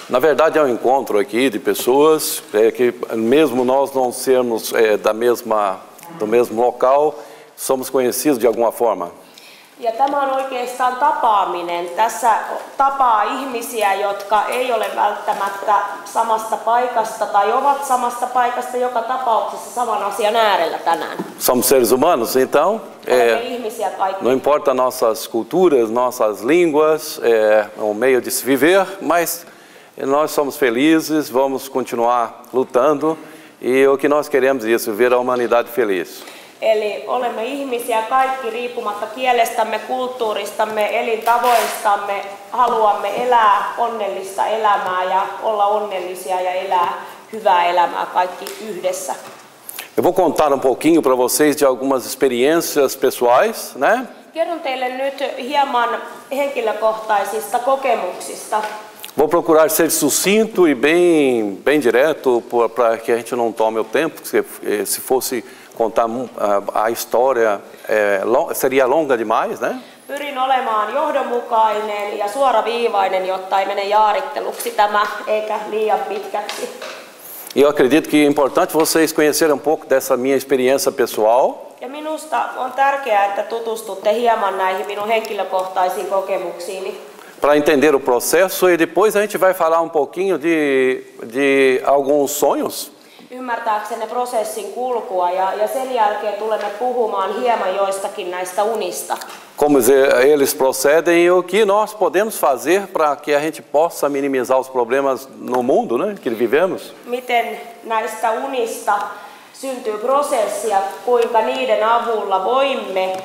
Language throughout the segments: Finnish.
Na verdade, é um encontro aqui de pessoas que, mesmo nós não sermos do mesmo local, somos conhecidos de alguma forma. Ja tämä on oikeastaan tapaaminen. Tässä tapaa ihmisiä, jotka ei ole välttämättä samasta paikasta tai ovat samasta paikasta joka tapauksessa saman asian äärellä tänään. Somos seres humanos, então, Ihmisiä kaikki. não importa nossas culturas, nossas línguas, é um meio de se viver, mas nós somos felizes, vamos continuar lutando e o que nós queremos é isso, ver a humanidade feliz. Eli olemme ihmisiä kaikki riippumatta kielestämme, kulttuuristamme, elintavoistamme, haluamme elää onnellista elämää ja olla onnellisia ja elää hyvää elämää kaikki yhdessä. Eu vou contar um pouquinho para vocês de algumas experiências pessoais, né? Kerron teille nyt hieman henkilökohtaisista kokemuksista. Vou procurar ser sucinto e bem direto para que a gente não tome o tempo, se fosse contar a história seria longa demais, né? Pyrin olemaan johdonmukainen ja suoraviivainen, jotta ei mene jaaritteluksi tämä eikä liian pitkäksi. E eu acredito que é importante vocês conhecerem um pouco dessa minha experiência pessoal. Ja minusta on tärkeää, että tutustutte hieman näihin minun henkilökohtaisiin kokemuksiini. Para entender o processo e depois a gente vai falar um pouquinho de alguns sonhos. Ymmärtääksenne prosessin kulkua ja sen jälkeen tulemme puhumaan hieman joistakin näistä unista. Como eles procedem e o que nós podemos fazer para que a gente possa minimizar os problemas no mundo, né, que vivemos. Miten näistä unista syntyy prosessi ja kuinka niiden avulla voimme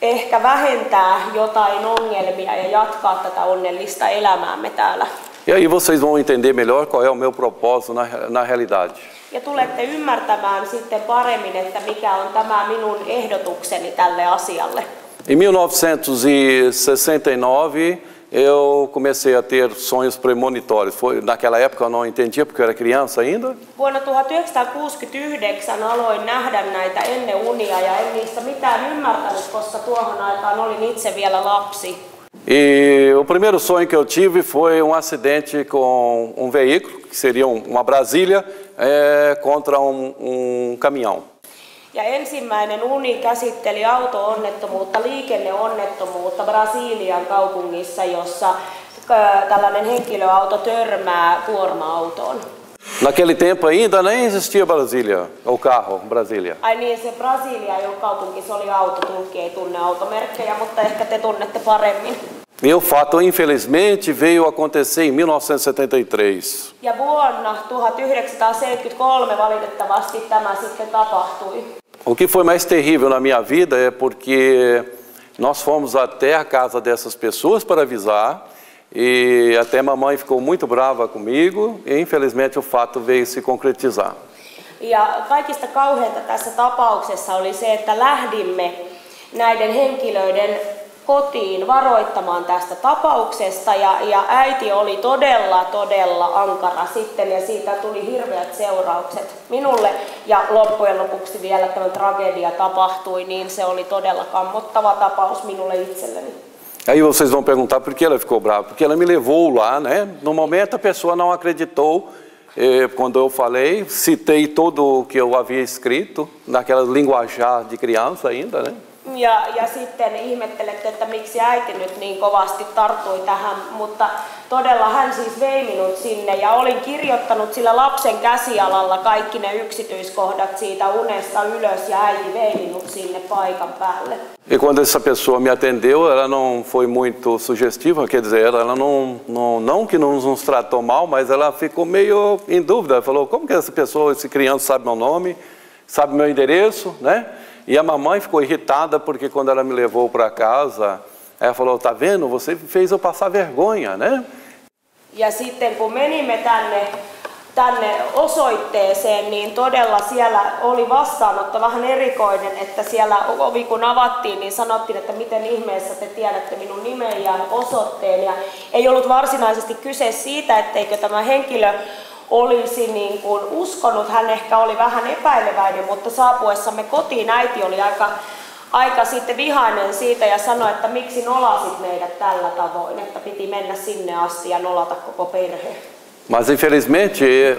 ehkä vähentää jotain ongelmia ja jatkaa tätä onnellista elämäämme täällä. E aí vocês vão entender melhor qual é o meu propósito na realidade. Ja tulette ymmärtämään sitten paremmin, että mikä on tämä minun ehdotukseni tälle asialle. Em 1969 eu comecei a ter sonhos premonitórios. Naquela época eu não entendia porque eu era criança ainda. Vuonna 1969 aloin nähdä näitä ennen unia ja en niistä mitään ymmärtänyt, koska tuohon aikaan olin itse vielä lapsi. E o primeiro sonho que eu tive foi um acidente com um veículo, que seria uma Brasília, contra um caminhão. Ja ensimmäinen uni käsitteli auto-onnettomuutta, liikenneonnettomuutta Brasilian kaupungissa, jossa tällainen henkilöauto törmää kuorma-autoon. Naquele tempo ainda nem existia Brasília, o carro Brasília. Ai niin, se Brasilia, joka kaupunki, se oli autotulkki, ei tunne automerkkejä, mutta ehkä te tunnette paremmin. E o fato, infelizmente, veio acontecer em 1973. Ja vuonna 1973 valitettavasti tämä sitten tapahtui. O que foi mais terrível na minha vida é porque nós fomos até a casa dessas pessoas para avisar e até mamãe ficou muito brava comigo e infelizmente o fato veio se concretizar. Ja kaikista kauheinta tässä tapauksessa oli se, että lähdimme näiden henkilöiden kotiin varoittamaan tästä tapauksesta ja äiti oli todella ankara sitten ja siitä tuli hirveät seuraukset minulle ja loppujen lopuksi vielä tämä tragedia tapahtui, niin se oli todella kammottava tapaus minulle itselleni. Aí vocês vão perguntar por que ela ficou brava, porque ela me levou lá, né? No momento a pessoa não acreditou quando eu falei, citei tudo o que eu havia escrito, naquela linguajar de criança ainda, né? Ja sitten ihmettelette, että miksi äiti nyt niin kovasti tarttui tähän, mutta todella hän siis vei minut sinne ja olin kirjoittanut sillä lapsen käsialalla kaikki ne yksityiskohdat siitä unesta ylös ja äiti vei minut sinne paikan päälle. E quando essa pessoa me atendeu, ela não foi muito sugestiva, quer dizer, ela não que não nos tratou mal, mas ela ficou meio em dúvida. Ela falou, como que essa pessoa, esse criança sabe meu nome, sabe meu endereço, né? E a mamãe ficou irritada porque quando ela me levou para casa, ela falou, tá vendo, você fez eu passar vergonha, né? Ja sitten kun menimme tänne osoitteeseen, niin todella siellä oli vastaanotto vähän erikoinen, että siellä ovi kun avattiin, niin sanottiin, että miten ihmeessä te tiedätte minun nimen ja osoitteen. Ja ei ollut varsinaisesti kyse siitä, etteikö tämä henkilö olisi niin kuin uskonut, hän ehkä oli vähän epäileväinen, mutta saapuessamme kotiin äiti oli aika sitten vihainen siitä ja sanoi, että miksi nolasit meidät tällä tavoin, että piti mennä sinne asti ja nolata koko perhe. Mas infelizmente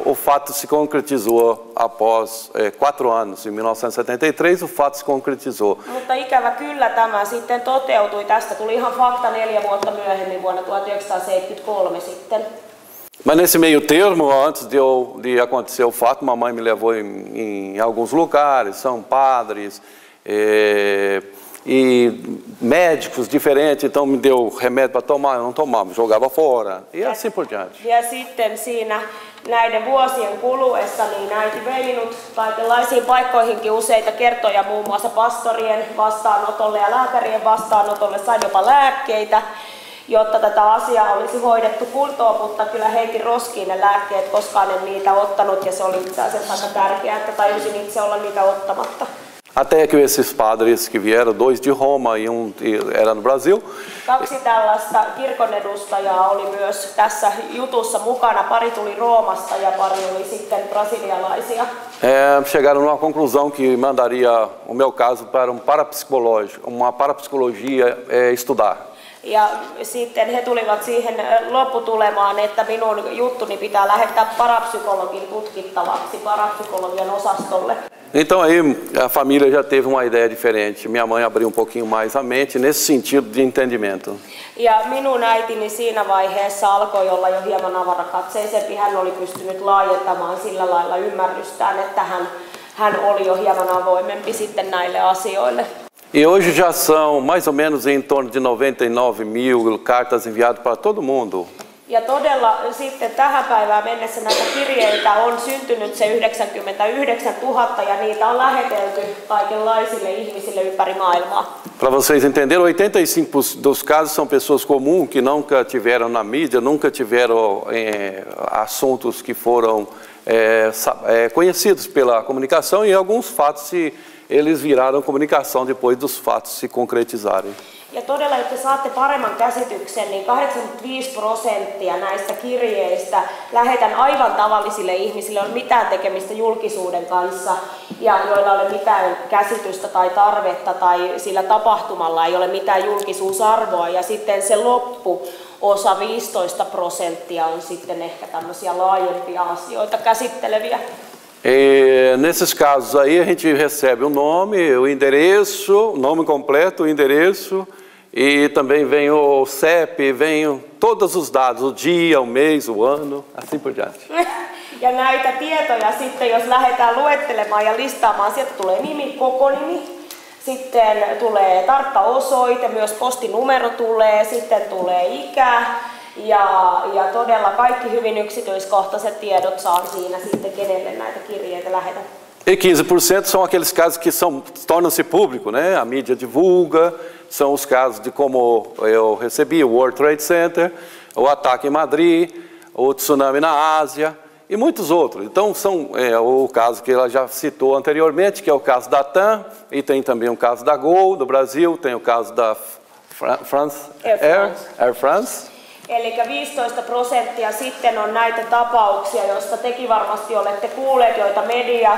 o fato se concretizou após 4 anos. Em 1973 o fato se concretizou. Mutta ikävä kyllä tämä sitten toteutui. Tästä tuli ihan fakta 4 vuotta myöhemmin, vuonna 1973 sitten. Mas nesse meio termo, antes de acontecer o fato, mamãe me levou em alguns lugares, são padres e médicos diferentes, então me deu remédio para tomar, eu não tomava, jogava fora e assim por diante. Ja sitten siinä näiden vuosien kuluessa niin äiti vei minut kaikenlaisiin paikkoihinkin useita kertoja, muun muassa pastorien vastaanotolle ja lääkärien vastaanotolle, sain jopa lääkkeitä, jotta tätä asiaa olisi hoidettu kuntoon, mutta kyllä heitin roskiin ne lääkkeet, koskaan en niitä ottanut ja se oli itse asiassa aika tärkeää, että tajusin itse olla niitä ottamatta. Até que esses padres que vieram, 2 de Roma e era no Brasil. 2 tällaista kirkon edustajaa oli myös tässä jutussa mukana. Pari tuli Roomasta ja pari oli sitten brasilialaisia. Chegaram numa conclusão que mandaria o meu caso para uma parapsicologia estudar. Ja sitten he tulivat siihen lopputulemaan, että minun juttuni pitää lähettää parapsykologin tutkittavaksi, parapsykologian osastolle. Então aí a família já teve uma ideia diferente. Minha mãe abriu um pouquinho mais a mente nesse sentido de entendimento. Ja minun äitini siinä vaiheessa alkoi olla jo hieman avarakatseisempi. Hän oli pystynyt laajentamaan sillä lailla ymmärrystään, että hän oli jo hieman avoimempi sitten näille asioille. E hoje já são mais ou menos em torno de 99.000 cartas enviadas para todo mundo. Ja todella sitten tähän päivään mennessä näitä kirjeitä on syntynyt se 99 000 ja niitä on lähetelty kaikenlaisille ihmisille ympäri maailmaa. Para vocês entenderem, 85% dos casos são pessoas comuns que nunca tiveram na mídia, nunca tiveram assuntos que foram conhecidos pela comunicação e alguns fatos eles viraram comunicação depois dos fatos se concretizarem. Ja todella, jotta saatte paremman käsityksen, niin 85% näistä kirjeistä lähetän aivan tavallisille ihmisille, joilla ei ole mitään tekemistä julkisuuden kanssa ja joilla ei ole mitään käsitystä tai tarvetta tai sillä tapahtumalla ei ole mitään julkisuusarvoa. Ja sitten se loppuosa 15% on sitten ehkä tämmöisiä laajempia asioita käsitteleviä. Nesses casos aí a gente recebe o nome, o endereço, o nome completo, o endereço e também vem o CEP, vem todos os dados, o dia, o mês, o ano, assim por diante. Ja näitä tietoja sitten, jos lähdetään luettelemaan ja listaamaan, sieltä tulee nimi, koko nimi, sitten tulee tarkka osoite, myös postinumero tulee, sitten tulee ikä. Ja todella kaikki hyvin yksityiskohtaiset tiedot saan siinä sitten, kenelle näitä kirjeitä lähetän. E 15% são aqueles casos que tornam-se público, né? A mídia divulga, são os casos de como eu recebi o World Trade Center, o ataque em Madrid, o tsunami na Ásia e muitos outros. Então são o caso que ela já citou anteriormente, que é o caso da TAM, e tem também o caso da Gol, do Brasil, tem o caso da Air France. Eli 15% sitten on näitä tapauksia, joista tekin varmasti olette kuulleet, joita media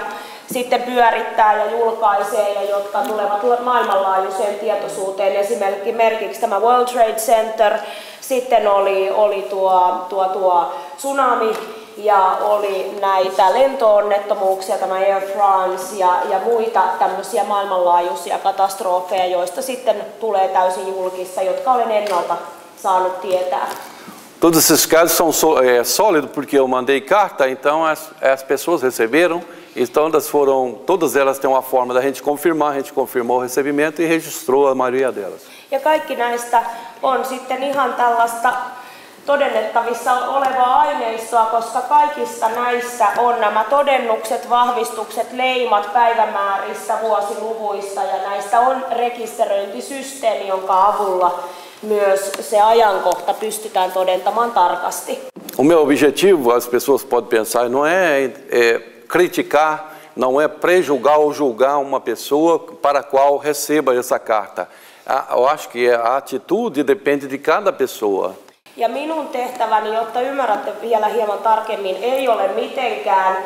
sitten pyörittää ja julkaisee ja jotka tulevat maailmanlaajuiseen tietoisuuteen. Esimerkiksi tämä World Trade Center, sitten oli tuo tsunami ja oli näitä lentoonnettomuuksia, tämä Air France ja muita tämmöisiä maailmanlaajuisia katastrofeja, joista sitten tulee täysin julkista, jotka olen ennalta saanut tietää. Todos esses casos são sólidos porque eu mandei carta, então as pessoas receberam, então todas elas têm uma forma da gente confirmar, a gente confirmou o recebimento e registrou a maioria delas. Ja kaikki näistä on sitten ihan tällaista todennettavissa olevaa aineistoa, koska kaikissa näissä on nämä todennukset, vahvistukset, leimat päivämääristä, vuosiluvuista ja näistä on rekisteröintisysteemi, jonka avulla myös se ajankohta pystytään todentamaan tarkasti. O meu objetivo, as pessoas podem pensar, não é criticar, não é prejulgar ou julgar uma pessoa para a qual receba essa carta. Eu acho que a atitude depende de cada pessoa. Ja minun tehtäväni, jotta ymmärrätte vielä hieman tarkemmin, ei ole mitenkään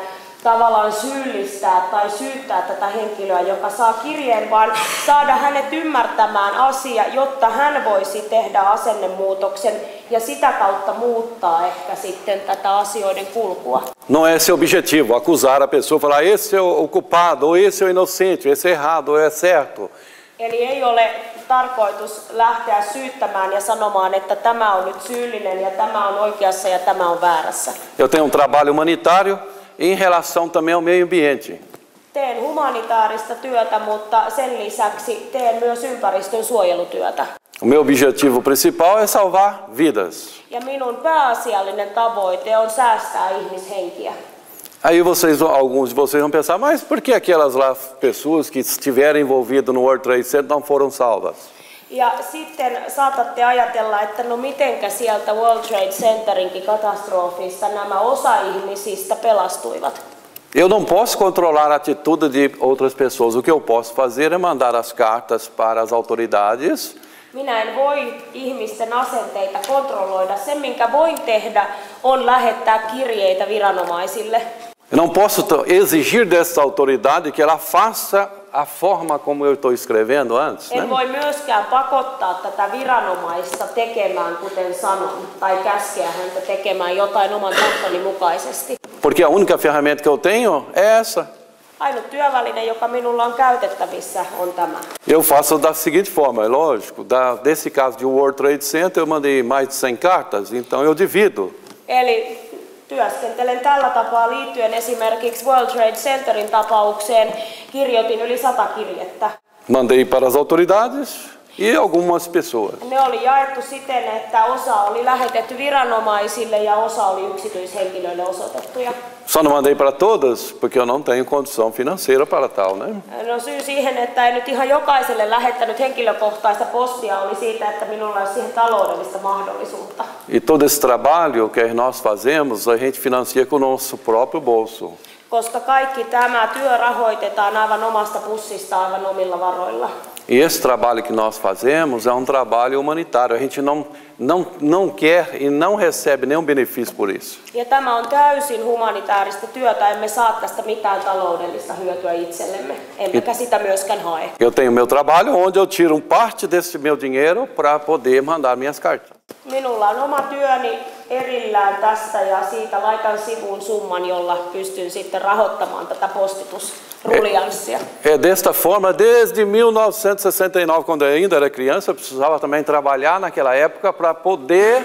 tavallaan syyllistää tai syyttää tätä henkilöä, joka saa kirjeen, vaan saada hänet ymmärtämään asia, jotta hän voisi tehdä asennemuutoksen ja sitä kautta muuttaa ehkä sitten tätä asioiden kulkua. Não é esse o objetivo, acusar a pessoa, falar esse é o culpado, ou esse é o inocente, esse é errado, ou é certo. Eli ei ole tarkoitus lähteä syyttämään ja sanomaan, että tämä on nyt syyllinen ja tämä on oikeassa ja tämä on väärässä. Eu tenho trabalho humanitário em relação também ao meio ambiente. Teen humanitaarista työtä, mutta sen lisäksi teen myös ympäristön suojelutyötä. O meu objetivo principal é salvar vidas. Ja minun pääasiallinen tavoite on säästää ihmishenkiä. Aí alguns de vocês vão pensar, mas por que aquelas lá pessoas que estiveram envolvidas no World Trade Center não foram salvas? Ja sitten saatatte ajatella, että no mitenkä sieltä World Trade Centerinkin katastrofissa nämä osa ihmisistä pelastuivat. Eu não posso controlar a atitude de outras pessoas. O que eu posso fazer é mandar as cartas para as autoridades. Minä en voi ihmisten asenteita kontrolloida. Se, minkä voin tehdä, on lähettää kirjeitä viranomaisille. Eu não posso exigir dessa autoridade que ela faça a forma como eu estou escrevendo antes. En voi myöskään pakottaa tätä viranomaista tekemään, kuten sanon, tai käskeä häntä tekemään jotain oman tahtoni mukaisesti. Porque a única ferramenta que eu tenho é essa. Ainut työväline, joka minulla on käytettävissä, on tämä. Eu faço da seguinte forma, é lógico, desse caso de World Trade Center eu mandei mais de 100 cartas, então eu divido. Eli työskentelen tällä tapaa liittyen esimerkiksi World Trade Centerin tapaukseen. Kirjoitin yli 100 kirjettä. Mandei para as autoridades e algumas pessoas. Ne oli jaettu siten, että osa oli lähetetty viranomaisille ja osa oli yksityishenkilöille osoitettuja. Só não mandei para todas, porque eu não tenho condição financeira para tal, né? No syy siihen, että en nyt ihan jokaiselle lähettänyt henkilökohtaista postia, oli siitä, että minulla olisi siihen taloudellista mahdollisuutta. E todo esse trabalho que nós fazemos, a gente financia com o nosso próprio bolso. Koska kaikki tämä työ rahoitetaan aivan omasta pussista, aivan omilla varoilla. E esse trabalho que nós fazemos é trabalho humanitário. A gente não quer e não recebe nenhum benefício por isso. Ja tämä on täysin humanitaarista työtä, emme saa tästä mitään taloudellista hyötyä itsellemme, emmekä sitä myöskään hae. Eu tenho meu trabalho onde eu tiro parte desse meu dinheiro para poder mandar minhas cartas. Minulla on oma työni erillään tästä ja siitä laitan sivuun summan, jolla pystyn sitten rahoittamaan tätä postitusruljanssia. É desta forma, desde 1969, quando eu ainda era criança, eu precisava também trabalhar naquela época para poder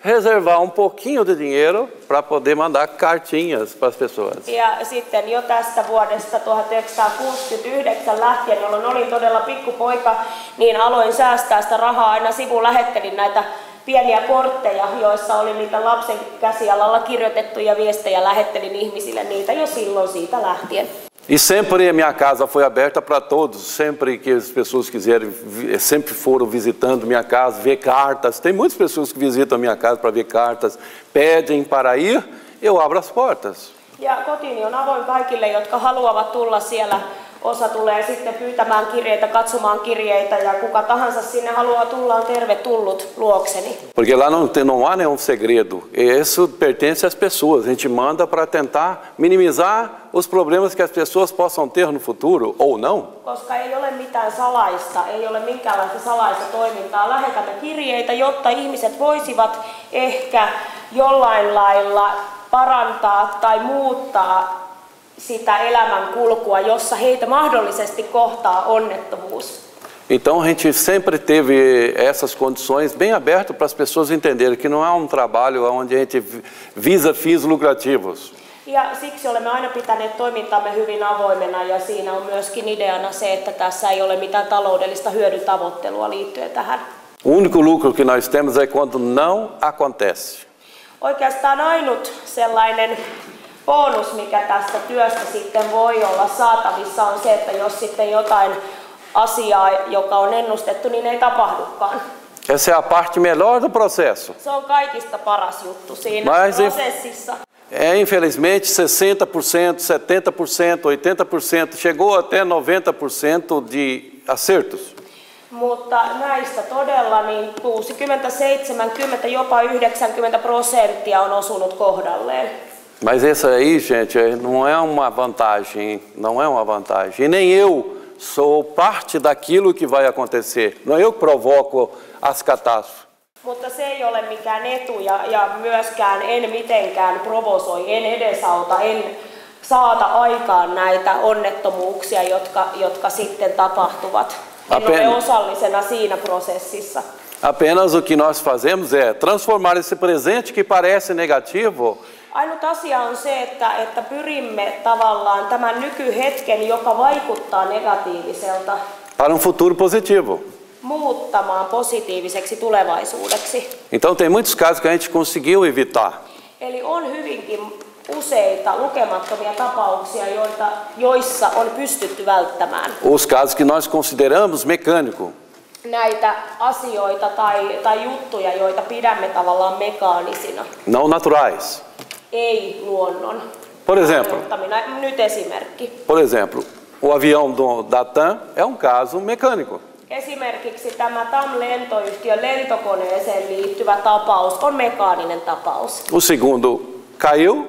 reservar pouquinho de dinheiro para poder mandar cartinhas para as pessoas. Ja sitten jo tästä vuodesta 1969 lähtien, jolloin olin todella pikkupoika, niin aloin säästää sitä rahaa. Aina sivuun lähettelin näitä pieniä kortteja, joissa oli niitä lapsen käsialalla kirjoitettuja viestejä, lähettelin ihmisille niitä jo silloin siitä lähtien. E sempre a minha casa foi aberta para todos, sempre que as pessoas quiserem, sempre foram visitando minha casa, ver cartas. Tem muitas pessoas que visitam a minha casa para ver cartas, pedem para ir, eu abro as portas. Ja kotini on avoin kaikille, jotka haluavat tulla siellä. Osa tulee sitten pyytämään kirjeitä, katsomaan kirjeitä ja kuka tahansa sinne haluaa tulla on tervetullut luokseni. Porque lá não há nenhum segredo. Isso pertence às pessoas. A gente manda para tentar minimizar os problemas que as pessoas possam ter no futuro ou não. Koska ei ole mitään salaista, ei ole minkäänlaista salaista toimintaa. Lähetämme kirjeitä, jotta ihmiset voisivat ehkä jollain lailla parantaa tai muuttaa sitä elämän kulkua, jossa heitä mahdollisesti kohtaa onnettomuus. Então a gente sempre teve essas condições bem abertas para as pessoas entenderem que não é trabalho onde a gente visa fins lucrativos. Ja siksi olemme aina pitäneet toimintamme hyvin avoimena ja siinä on myöskin ideana se, että tässä ei ole mitään taloudellista hyödyntavoittelua liittyen tähän. O único lucro que nós temos é quando não acontece. Oikeastaan ainut sellainen bonus, mikä tästä työstä sitten voi olla saatavissa, on se, että jos sitten jotain asiaa, joka on ennustettu, niin ei tapahdukaan. Essa é a parte melhor do processo. Se on kaikista paras juttu siinä prosessissa. Infelizmente, 60%, 70%, 80%, chegou até 90% de acertos. Mutta näistä todella niin 60, 70, jopa 90% on osunut kohdalleen. Mas isso aí, gente, não é uma vantagem, não é uma vantagem. E nem eu sou parte daquilo que vai acontecer. Não é eu que provoco as catástrofes. Mutta se ei ole mikään etu ja myöskään en mitenkään provosoi, en edesauta, en saata aikaan näitä onnettomuuksia, jotka sitten tapahtuvat. En ole osallisena siinä prosessissa. Apenas o que nós fazemos é transformar esse presente que parece negativo. Ainut asia on se, että pyrimme tavallaan tämän nykyhetken, joka vaikuttaa negatiiviselta, para um futuro positivo. Muuttamaan positiiviseksi tulevaisuudeksi. Então tem muitos casos que a gente conseguiu evitar. Eli on hyvinkin useita lukemattomia tapauksia, joissa on pystytty välttämään. Os casos que nós consideramos mecânico. Näitä asioita tai juttuja, joita pidämme tavallaan mekaanisina. Não naturais. Ei luonnon. Por exemplo. Nyt esimerkki. Por exemplo, o avião da TAM é um caso mecânico. Esimerkiksi tämä TAM-lentoyhtiön lentokoneeseen liittyvä tapaus on mekaaninen tapaus. O segundo caiu.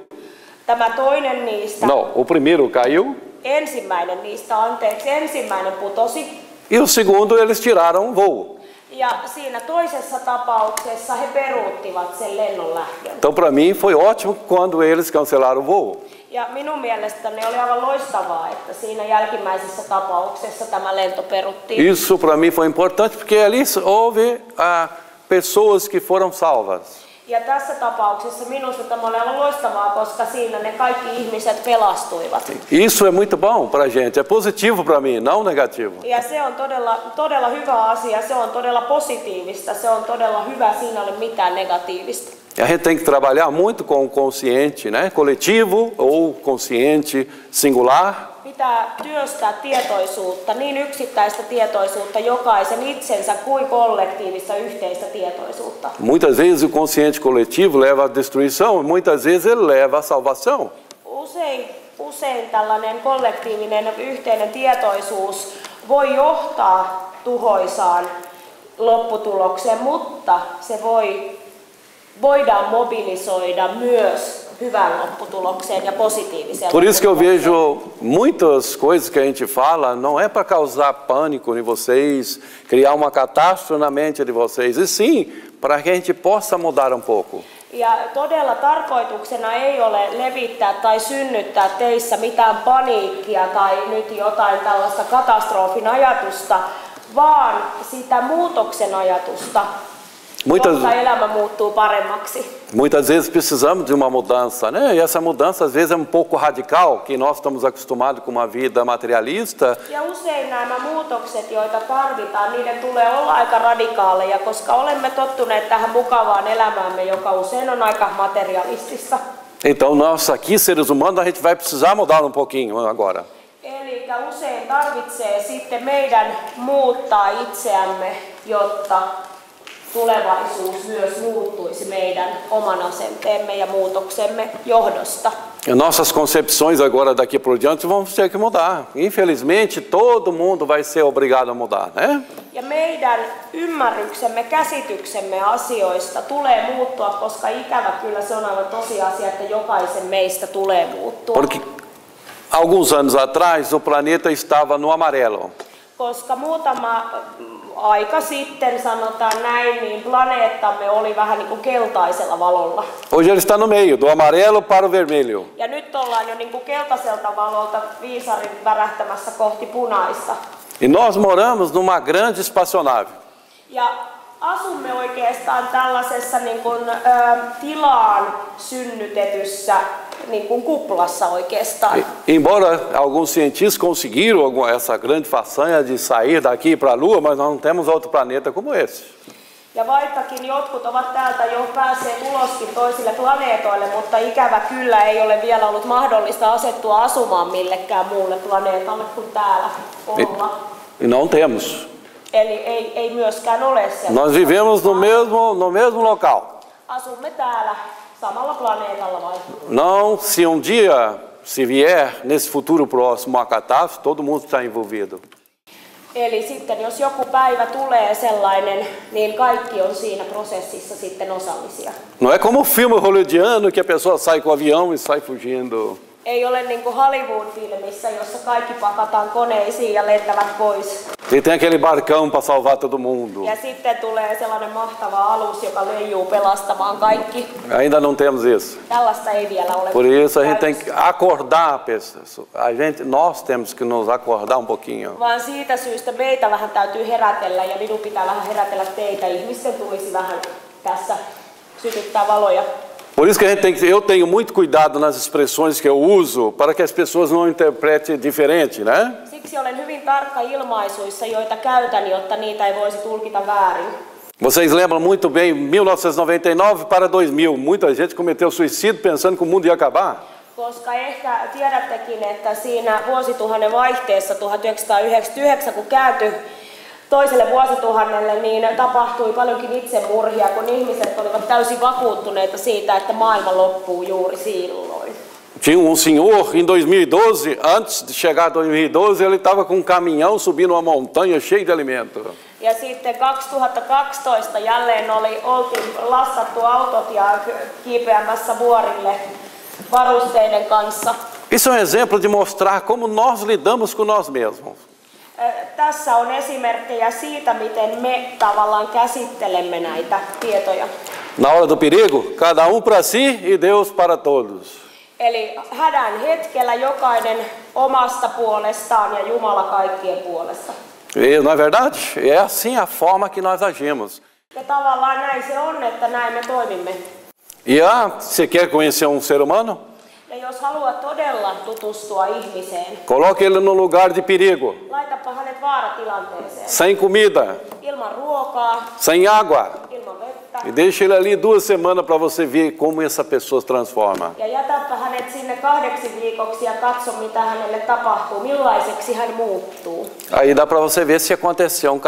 Tämä toinen niistä. Não, o primeiro caiu. Ensimmäinen putosi. E o segundo eles tiraram o voo. Ja siinä toisessa tapauksessa he peruuttivat sen lennon lähdön. Então para mim foi ótimo quando eles cancelaram o voo. Ja minun mielestäni oli aivan loistavaa, että siinä jälkimmäisessä tapauksessa tämä lento peruttiin. Isso para mim foi importante porque ali houve pessoas que foram salvas. Ja tässä tapauksessa minusta tämä oli aivan loistavaa, koska siinä ne kaikki ihmiset pelastuivat. Isso é muito bom para a gente, é positivo para mim, não negativo. Ja se on todella hyvä asia, se on todella positiivista, se on todella hyvä, siinä ei ole mitään negatiivista. A gente tem que trabalhar muito com o consciente, né? Coletivo ou consciente singular. Pitää työstää tietoisuutta, niin yksittäistä tietoisuutta, jokaisen itsensä kuin kollektiivista yhteistä tietoisuutta. Muitas vezes o consciente coletivo leva à destruição, muitas vezes ele leva à salvação. Usein tällainen kollektiivinen yhteinen tietoisuus voi johtaa tuhoisaan lopputulokseen, mutta se voidaan mobilisoida myös hyvään lopputulokseen ja positiiviseen. Por isso que eu vejo muitas coisas que a gente fala, não é para causar pânico em vocês, criar uma catástrofe na mente de vocês, e sim para que a gente possa mudar um pouco. Ja todella tarkoituksena ei ole levittää tai synnyttää teissä mitään paniikkia tai nyt jotain tällaista katastrofin ajatusta, vaan sitä muutoksen ajatusta, jotta elämä muuttuu paremmaksi. Muitas vezes precisamos de uma mudança, né? E essa mudança às vezes é um pouco radical, que nós estamos acostumados com uma vida materialista. Ja usein nämä muutokset, joita tarvitaan, niiden tulee olla aika radikaaleja, koska olemme tottuneet tähän mukavaan elämäämme, joka usein on aika materialistista. Então nós aqui, seres humanos, a gente vai precisar mudar um pouquinho agora. Eli usein tarvitsee sitten meidän muuttaa itseämme, jotta tulevaisuus myös muuttuisi meidän oman asenteemme ja muutoksemme johdosta. E nossas concepções agora daqui por diante vão ter que mudar. Infelizmente, todo mundo vai ser obrigado a mudar, né? Ja meidän ymmärryksemme, käsityksemme asioista tulee muuttua, koska ikävä kyllä se on aivan tosiasia, että jokaisen meistä tulee muuttua. Porque alguns anos atrás o planeta estava no amarelo. Koska muutama aika sitten, sanotaan näin, niin planeettamme oli vähän niin kuin keltaisella valolla. Hoje ele está no meio, do amarelo para o vermelho. Ja nyt ollaan jo niin kuin keltaiselta valolta viisarin värähtämässä kohti punaista. E nós moramos numa grande espaçonave. Ja asumme oikeastaan tällaisessa niin kuin, tilaan synnytetyssä niin kuin kuplassa oikeastaan. Embora alguns cientistas conseguiram essa grande façanha de sair daqui para a Lua, mas nós não temos outro planeta como esse. Ja vaikkakin jotkut ovat täältä jo päässeet uloskin toisille planeetoille, mutta ikävä kyllä ei ole vielä ollut mahdollista asettua asumaan millekään muulle planeetalle kuin täällä olla. E não temos. Eli ei myöskään ole sellaista. Nós vivemos no mesmo local. Asumme täällä samalla planeetalla vai? Não, se dia se vier nesse futuro próximo uma catástrofe, todo mundo está envolvido. Eli sitten jos joku päivä tulee sellainen, niin kaikki on siinä prosessissa sitten osallisia. Não é como o filme hollywoodiano que a pessoa sai com o avião e sai fugindo. Ei ole niin kuin Hollywood-filmissä, jossa kaikki pakataan koneisiin ja lentävät pois. E tem aquele barcão para salvar todo mundo. Ja sitten tulee sellainen mahtava alus, joka leijuu pelastamaan kaikki. Ainda não temos isso. Tällaista ei vielä ole. Por isso a gente tem que acordar, pessoas. Nós temos que nos acordar um pouquinho. Vaan siitä syystä meitä vähän täytyy herätellä ja minun pitää vähän herätellä teitä. Ihmisten tulisi vähän tässä sytyttää valoja. Por isso que a gente tem que, eu tenho muito cuidado nas expressões que eu uso para que as pessoas não interpretem diferente, né? Siksi olen hyvin tarkka ilmaisuissa, joita käytän, jotta niitä ei voisi tulkita väärin. Vocês lembram muito bem, 1999 para 2000, muita gente cometeu suicídio pensando que o mundo ia acabar. Koska ehkä tiedättekin, että siinä vuosituhannen vaihteessa 1999, kun kääntyi toiselle vuosituhannelle, niin tapahtui paljonkin itsemurhia, kun ihmiset olivat täysin vakuuttuneita siitä, että maailma loppuu juuri silloin. Tinha senhor em 2012, antes de chegar a 2012, ele estava com um caminhão subindo uma montanha cheio de alimento. Ja sitten 2012 jälleen oltiin lastattu autot ja kiipeämässä vuorille varusteiden kanssa. Isso é um exemplo de mostrar como nós lidamos com nós mesmos. Tässä on esimerkkejä siitä, miten me tavallaan käsittelemme näitä tietoja. Na hora do perigo, cada para si e Deus para todos. Eli hädän hetkellä jokainen omasta puolestaan ja Jumala kaikkien puolesta. E, não é verdade? É assim a forma que nós agimos. Ja tavallaan näin se on, että näin me toimimme. E você quer conhecer um ser humano? Ja jos haluat todella tutustua ihmiseen, Coloque ele no lugar de perigo. laitapa hänet vaaratilanteeseen. Sem comida, Ilman ruokaa, sem água. ilman vettä. E deixa ele ali 2 semanas para você ver como essa pessoa se transforma. Ja jätäpä hänet sinne 8 viikoksi ja katso, mitä hänelle tapahtuu, millaiseksi hän muuttuu. Aí dá para você ver se aconteceu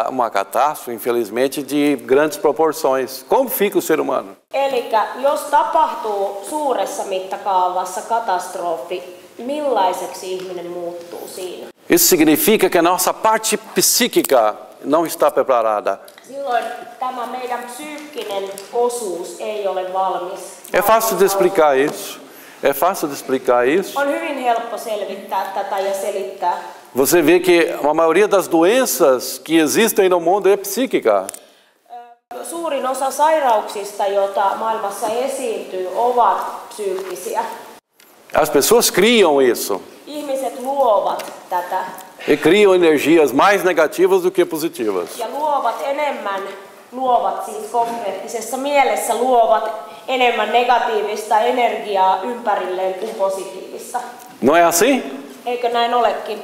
uma catástrofe, infelizmente, de grandes proporções. Como fica o ser humano? Elikkä jos tapahtuu suuressa mittakaavassa katastrofi, millaiseksi ihminen muuttuu siinä? Isso significa que a nossa parte psíquica não está preparada. Silloin tämä meidän psyykkinen osuus ei ole valmis. É fácil de explicar isso. É fácil de explicar isso. On hyvin helppo selvittää tätä ja selittää. Você vê que a maioria das doenças que existem no mundo é psíquica. Suurin osa sairauksista, joita maailmassa esiintyy, ovat psyykkisiä. As pessoas criam isso. Ihmiset luovat tätä E criam energias mais negativas do que positivas. ja luovat siis konkreettisessa mielessä luovat enemmän negatiivista energiaa ympärilleen kuin positiivista. Não é assim? Eikö näin olekin?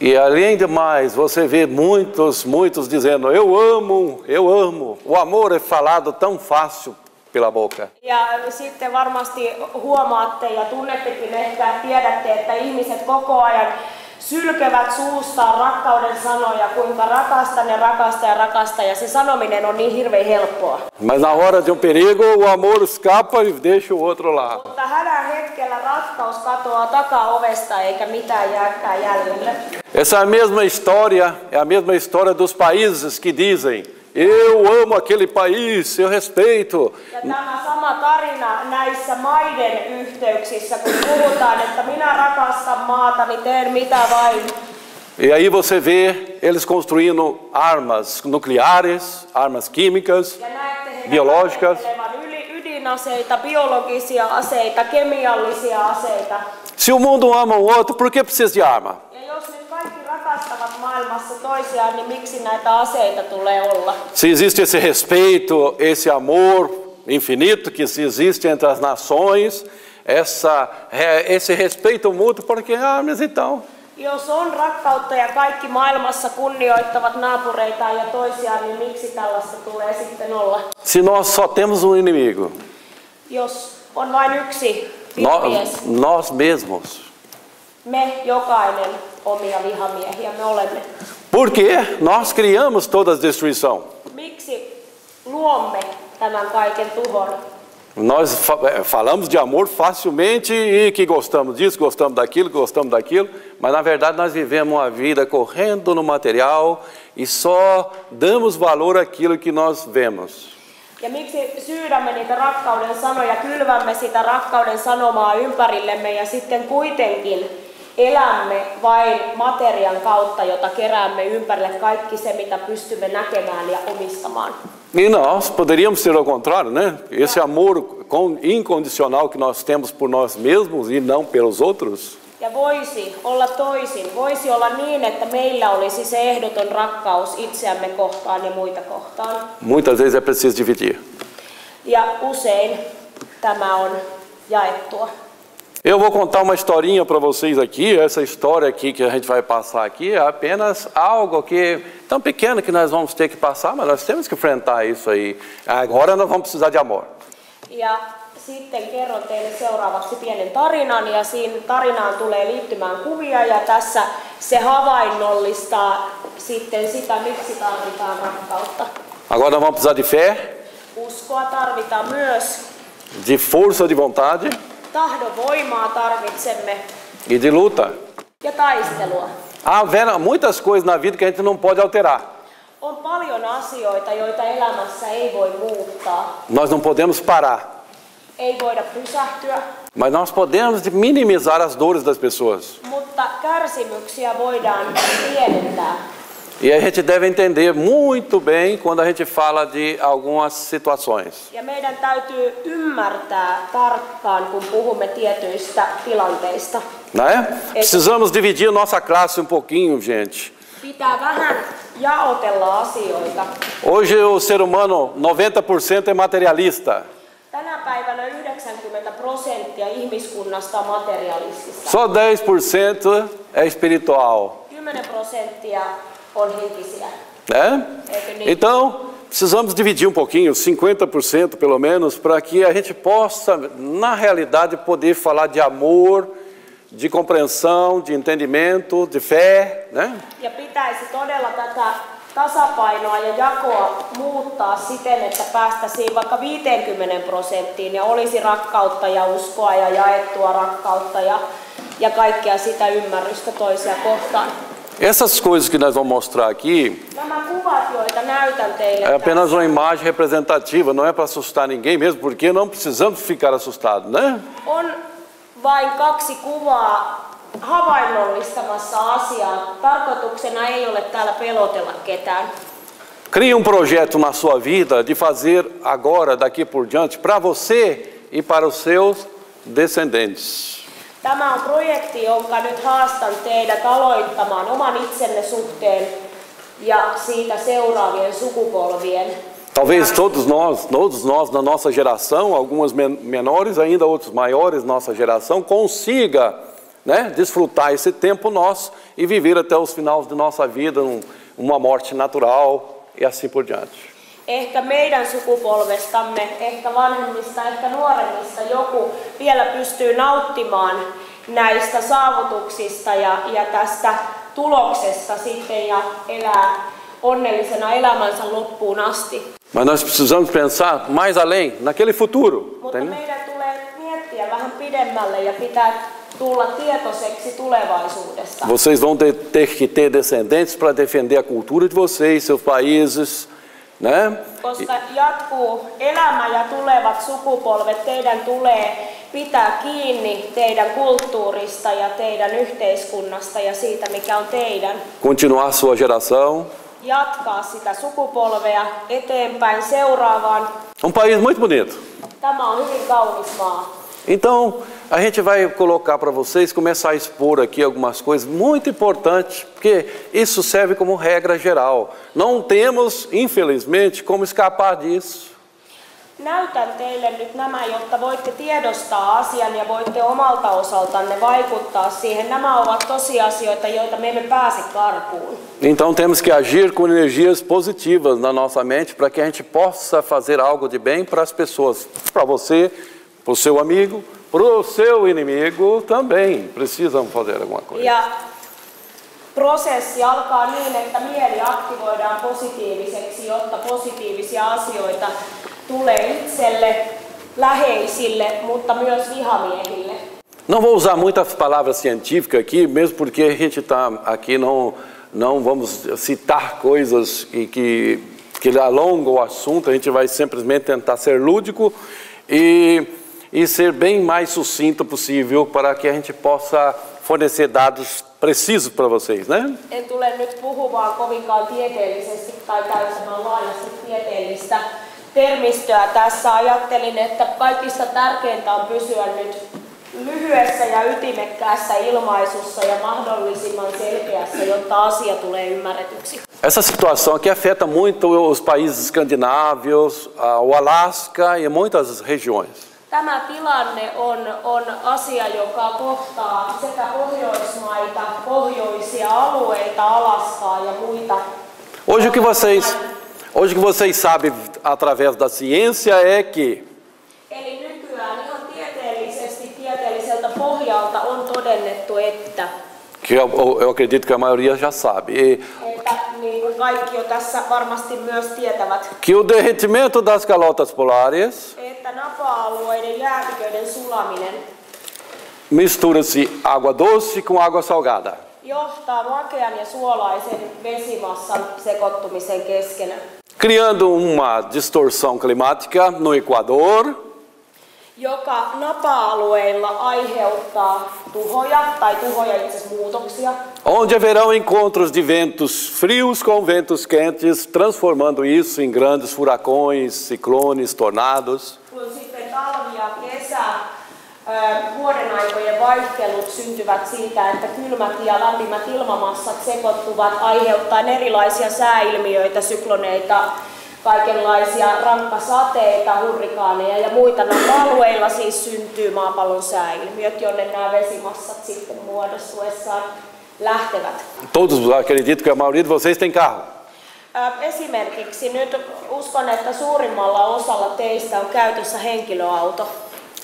E além de mais, você vê muitos dizendo, eu amo, eu amo. O amor é falado tão fácil pela boca. Ja sitten varmasti huomaatte ja tunnettekin ehkä, tiedätte, että ihmiset koko ajan sylkevät suustaan rakkauden sanoja, kuinka rakastan ja rakastan ja rakastan, ja se sanominen on niin hirveän helppoa. Mas na hora de um perigo, o amor escapa e deixa o outro lá. Mutta hädän hetkellä rakkaus katoaa takaovesta eikä mitään jääkään jäljelle. Essa é a mesma história dos países que dizem, eu amo aquele país, eu respeito. Ja tämä sama tarina näissä maiden yhteyksissä, kun puhutaan, että minä rakastan maatani, teen mitä vain. E aí você vê eles construindo armas nucleares, armas químicas, Ja näette heidän biológicas. ydinaseita, biologisia aseita, kemiallisia aseita. Se o mundo ama o outro, por que precisa de arma? Ja jos nyt kaikki rakastavat maailmassa toisiaan, niin miksi näitä aseita tulee olla? Se existe esse respeito, esse amor infinito que se existe entre as nações, esse respeito mútuo, por que armas então? Jos on rakkautta ja kaikki maailmassa kunnioittavat naapureitaan ja toisiaan, niin miksi tällaista tulee sitten olla? Se nós só temos um inimigo, Jos on vain yksi vihomies, nós mesmos. me jokainen omia vihamiehiä me olemme. Porque nós criamos toda a destruição. Miksi luomme tämän kaiken tuhon? Nós falamos de amor facilmente e que gostamos disso, gostamos daquilo, mas na verdade nós vivemos uma vida correndo no material e só damos valor àquilo que nós vemos. Ja miksi syydämme niitä rakkauden sanoja, kylvämme sitä rakkauden sanomaa ympärillemme ja sitten kuitenkin elämme vain materian kautta, jota keräämme ympärille kaikki se, mitä pystymme näkemään ja omistamaan. E nós poderíamos ser ao contrário, né? Esse amor incondicional que nós temos por nós mesmos e não pelos outros. Ja voisi olla toisin. Voisi olla niin, että meillä olisi se ehdoton rakkaus itseämme kohtaan ja muita kohtaan. Muitas vezes é preciso dividir. Ja usein tämä on jaettua. Eu vou contar uma historinha para vocês aqui. Essa história aqui que a gente vai passar aqui é apenas algo que tão pequeno que nós vamos ter que passar, mas nós temos que enfrentar isso aí. Agora nós vamos precisar de amor. Ja sitten kerron teille seuraavaksi pienen tarinan ja siinä tarinaan tulee liittymään kuvia ja tässä se havainnollistaa sitten sitä, miksi tarvitaan rakkautta. Agora nós vamos precisar de fé, Uskoa tarvitaan myös. de força de vontade Tahdon voimaa tarvitsemme e de luta. ja taistelua. Há muitas coisas na vida que a gente não pode alterar. On paljon asioita, joita elämässä ei voi muuttaa. Nós não podemos parar, Ei voida pysähtyä, mas nós podemos minimizar as dores das pessoas. mutta kärsimyksiä voidaan pienentää. E a gente deve entender muito bem quando a gente fala de algumas situações. Ja meidän täytyy ymmärtää tarkkaan, kun puhumme tietyistä tilanteista. Né? Precisamos dividir a nossa classe um pouquinho, gente. Pitää vähän jaotella asioita. Hoje o ser humano, 90% é materialista. Tänä päivänä 90% ihmiskunnasta on materialistista. Só 10% é espiritual. 10% on henkisiä. Né? Eikö niin? Então, precisamos dividir um pouquinho, 50% pelo menos, para que a gente possa, na realidade, poder falar de amor, de compreensão, de entendimento, de fé, né? Ja pitäisi todella tätä tasapainoa ja jakoa muuttaa siten, että päästäisiin vaikka 50% ja olisi rakkautta ja uskoa ja jaettua rakkautta ja kaikkea sitä ymmärrystä toisia kohtaan. Essas coisas que nós vamos mostrar aqui Nämä kuvat, joita näytän teille é apenas uma imagem representativa, não é para assustar ninguém mesmo, porque não precisamos ficar assustados, né? on vain 2 kuvaa havainnollistamassa asiaa. Tarkoituksena ei ole täällä pelotella ketään. Crie um projeto na sua vida de fazer agora, daqui por diante, para você e para os seus descendentes. Tämä on projekti, jonka nyt haastan teidät aloittamaan oman itsenne suhteen ja siitä seuraavien sukupolvien. Talvez todos nós na nossa geração, algumas menores ainda, outros maiores, nossa geração, consiga, né, desfrutar esse tempo nosso e viver até os finais de nossa vida uma morte natural e assim por diante. Ehkä meidän sukupolvestamme, ehkä vanhemmista, ehkä nuoremmista joku vielä pystyy nauttimaan näistä saavutuksista ja tästä tuloksesta sitten ja elää onnellisena elämänsä loppuun asti. Mas nós precisamos pensar mais além, naquele futuro. Mutta meidän tulee miettiä vähän pidemmälle ja pitää tulla tietoiseksi tulevaisuudesta. Vocês vão ter que ter descendentes para defender a cultura de vocês, seus países, né? Koska jatkuu elämä ja tulevat sukupolvet, teidän tulee pitää kiinni teidän kulttuurista ja teidän yhteiskunnasta ja siitä, mikä on teidän. Continuar sua geração. Jatkaa sitä sukupolvea eteenpäin seuraavaan. Um país muito bonito. Tämä on hyvin kaunis maa. Então, a gente vai colocar para vocês, começar a expor aqui algumas coisas muito importantes, porque isso serve como regra geral. Não temos, infelizmente, como escapar disso. Näytän teille nyt nämä, jotta voitte tiedostaa asian ja voitte omalta osaltanne vaikuttaa siihen. Nämä ovat tosiasioita, joita me emme pääse karkuun. Então temos que agir com energias positivas na nossa mente para que a gente possa fazer algo de bem para as pessoas, para você, para o seu amigo, para o seu inimigo também precisam fazer alguma coisa. Ja prosessi alkaa niin, että mieli aktivoidaan positiiviseksi, jotta positiivisia asioita tulee itselle läheisille, mutta myös vihamiehille. Não vou usar muitas palavras científicas aqui, mesmo porque a gente está aqui, não vamos citar coisas que alongam o assunto, a gente vai simplesmente tentar ser lúdico e ser bem mais sucinto possível para que a gente possa fornecer dados precisos para vocês, né? En tule nyt puhumaan kovinkaan tieteellisesti tai käyttämään laajasti tieteellistä termistöä tässä. Ajattelin, että kaikista tärkeintä on pysyä nyt lyhyessä ja ytimekkäässä ilmaisussa ja mahdollisimman selkeässä, jotta asia tulee ymmärretyksi. Essa situação aqui afeta muito os países escandinavos, o Alasca e muitas regiões. Tämä tilanne on asia, joka kohtaa sekä Pohjoismaita, pohjoisia alueita, Alaskaa ja muita. Hoje o que vocês sabem através da ciência é que Eli nykyään ihan tieteelliseltä pohjalta on todennettu, että eu acredito que a maioria já sabe, niin kuin kaikki jo tässä varmasti myös tietävät, que o derretimento das calotas polares että napa-alueiden jäätiköiden sulaminen mistura-se água doce com água salgada. johtaa makean ja suolaisen vesimassan sekoittumisen keskenään, Criando uma distorção climática no Equador, joka napa-alueilla aiheuttaa tuhoja tai tuhoja itse asiassa muutoksia, onde haverão encontros de ventos frios com ventos quentes, transformando isso em grandes furacões, ciclones, tornados. kun sitten talvi ja kesä vuodenaikojen vaihtelut syntyvät siitä, että kylmät ja lämpimät ilmamassat sekoittuvat aiheuttaen erilaisia sääilmiöitä, sykloneita, kaikenlaisia rankkasateita, hurrikaaneja ja muita. Nämä alueilla siis syntyy maapallon sääilmiöt, jonne nämä vesimassat sitten muodostuessaan lähtevät. Todos acredito que a maioria de vocês tem carro. Esimerkiksi nyt uskon, että suurimmalla osalla teistä on käytössä henkilöauto.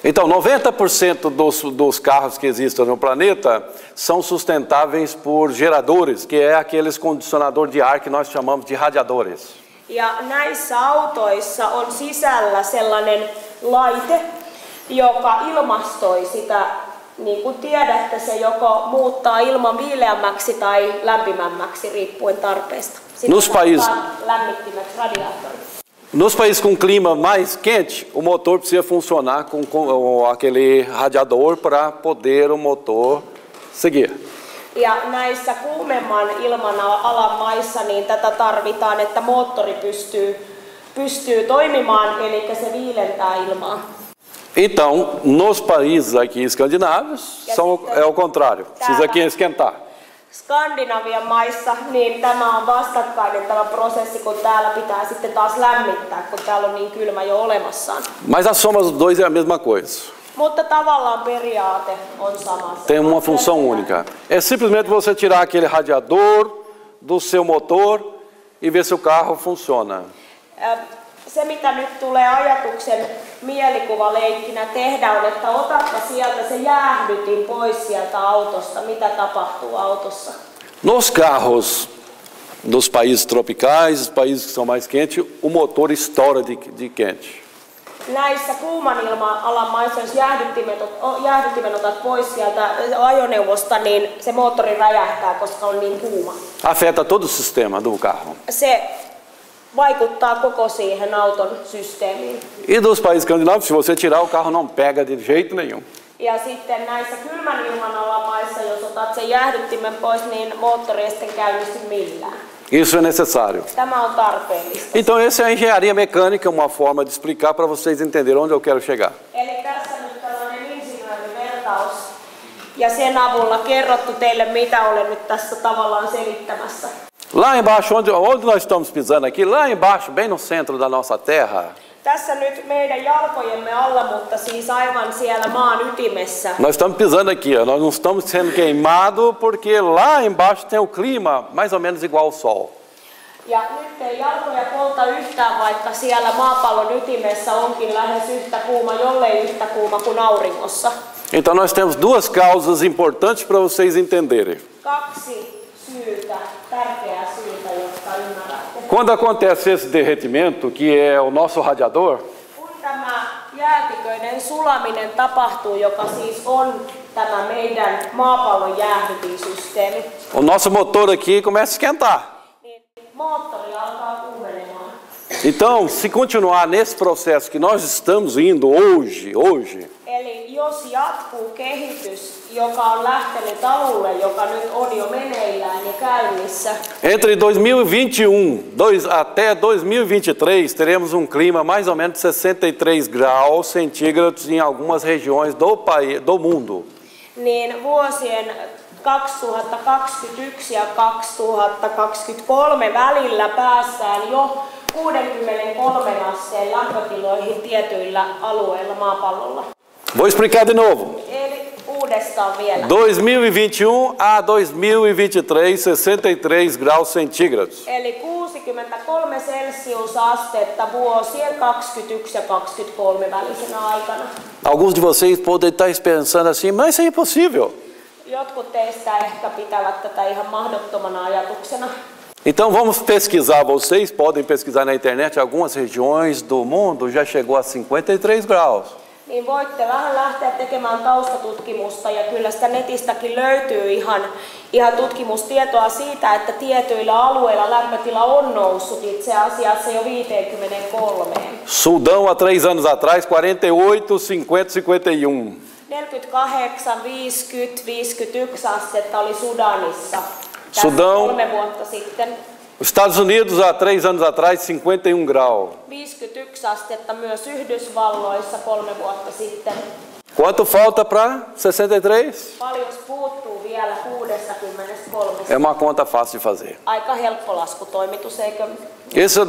Então, 90% dos carros que existem no planeta são sustentáveis por geradores, que é aqueles condicionadores de ar que nós chamamos de radiadores. Ja näissä autoissa on sisällä sellainen laite, joka ilmastoi sitä, niin kuin tiedätte, se joko muuttaa ilman viileämmäksi tai lämpimämmäksi riippuen tarpeesta. Lämmittimeksi radiaattori. Nos países com clima mais quente, o motor precisa funcionar com aquele radiador para poder o motor seguir. Ja näissä kuumemman ilmanalan maissa niin tätä tarvitaan, että moottori pystyy toimimaan, eli se viilentää ilmaa. Então, nos países aqui escandinavos, é o contrário, precisa aqui esquentar. Skandinavian maissa niin tämä on vastakkainen tämä prosessi, kun täällä pitää sitten taas lämmittää, kun täällä on niin kylmä jo olemassaan. Mas a soma dos dois é a mesma coisa. Mutta tavallaan periaate on sama. Tem uma função única. É simplesmente você tirar aquele radiador do seu motor e ver se o carro funciona. Se mitä nyt tulee ajatuksen mielikuvaleikkinä tehdä on, että otatpa sieltä se jäähdytin pois sieltä autosta, mitä tapahtuu autossa. Nos carros dos países tropicais, os países que são mais quentes, o motor estoura de quente. Näissä kuuman ilma-alan maissa, jos jäähdytimen otat pois sieltä ajoneuvosta, niin se moottori räjähtää, koska on niin kuuma. Afeta todo o sistema do carro. Se vaikuttaa koko siihen auton systeemiin. E dos países escandinavos, se você tirar, o carro não pega de jeito nenhum. Ja sitten näissä kylmän ilmanalan maissa, jos otat sen jäähdyttimen pois, niin moottori ei sitten käynnisty millään. Isso é necessário. Tämä on tarpeellista. Então, essa é a engenharia mecânica, uma forma de explicar para vocês entenderem onde eu quero chegar. Eli tässä nyt tällainen insinöörivertaus ja sen avulla kerrottu teille, mitä olen nyt tässä tavallaan selittämässä. Lá embaixo, onde nós estamos pisando aqui, lá embaixo, bem no centro da nossa terra, tässä nyt meidän jalkojemme alla, mutta siis aivan siellä maan ytimessä. nós estamos pisando aqui, ó, nós não estamos sendo queimados porque lá embaixo tem o clima mais ou menos igual ao Sol. Ja nyt ei jalkoja polta yhtään, vaikka siellä maapallon ytimessä onkin lähes yhtä kuuma, jollei yhtä kuuma kuin auringossa. Então nós temos duas causas importantes para vocês entenderem. Kaksi syytä, tärkeää syytä, jotka ymmärrätte. Quando acontece esse derretimento, que é o nosso radiador, Kun tämä jäätiköiden sulaminen tapahtuu, joka siis on tämä meidän maapallon jäähdytinsysteemi. O nosso motor aqui começa a esquentar. Niin moottori alkaa kuumenemaan. Então, se continuar nesse processo que nós estamos indo hoje, Eli jos jatkuu kehitys, joka on lähtenyt alulle, joka nyt on jo meneillään ja käynnissä, entre 2021 até 2023, teremos clima mais ou menos 63 graus centígrados em algumas regiões do mundo. niin vuosien 2021 ja 2023 välillä päästään jo 63 asteen lämpötiloihin tietyillä alueilla maapallolla. Vou explicar de novo. Eli uudestaan vielä. 2021 a 2023, 63 graus centígrados. Eli 63 celsiusastetta vuosien 21 ja 23 välisenä aikana. Alguns de vocês podem estar pensando assim, mas isso é impossível. Jotkut teistä ehkä pitävät tätä ihan mahdottomana ajatuksena. Então vamos pesquisar, vocês podem pesquisar na internet, algumas regiões do mundo já chegou a 53 graus. Niin voitte vähän lähteä tekemään taustatutkimusta ja kyllä sitä netistäkin löytyy ihan tutkimustietoa siitä, että tietyillä alueilla lämpötila on noussut itse asiassa jo 53. Sudão há 3 anos atrás, 48, 50, 51. 48, 50, 51 astetta oli Sudanissa. Sudão. 3 vuotta sitten. Estados Unidos há 3 anos atrás, 51 graus. 51 astetta myös Yhdysvalloissa 3 vuotta sitten. Quanto falta para 63? Paljon puuttuu vielä 63. É uma conta fácil de fazer. Aika helppo laskutoimitus, eikö? Esse é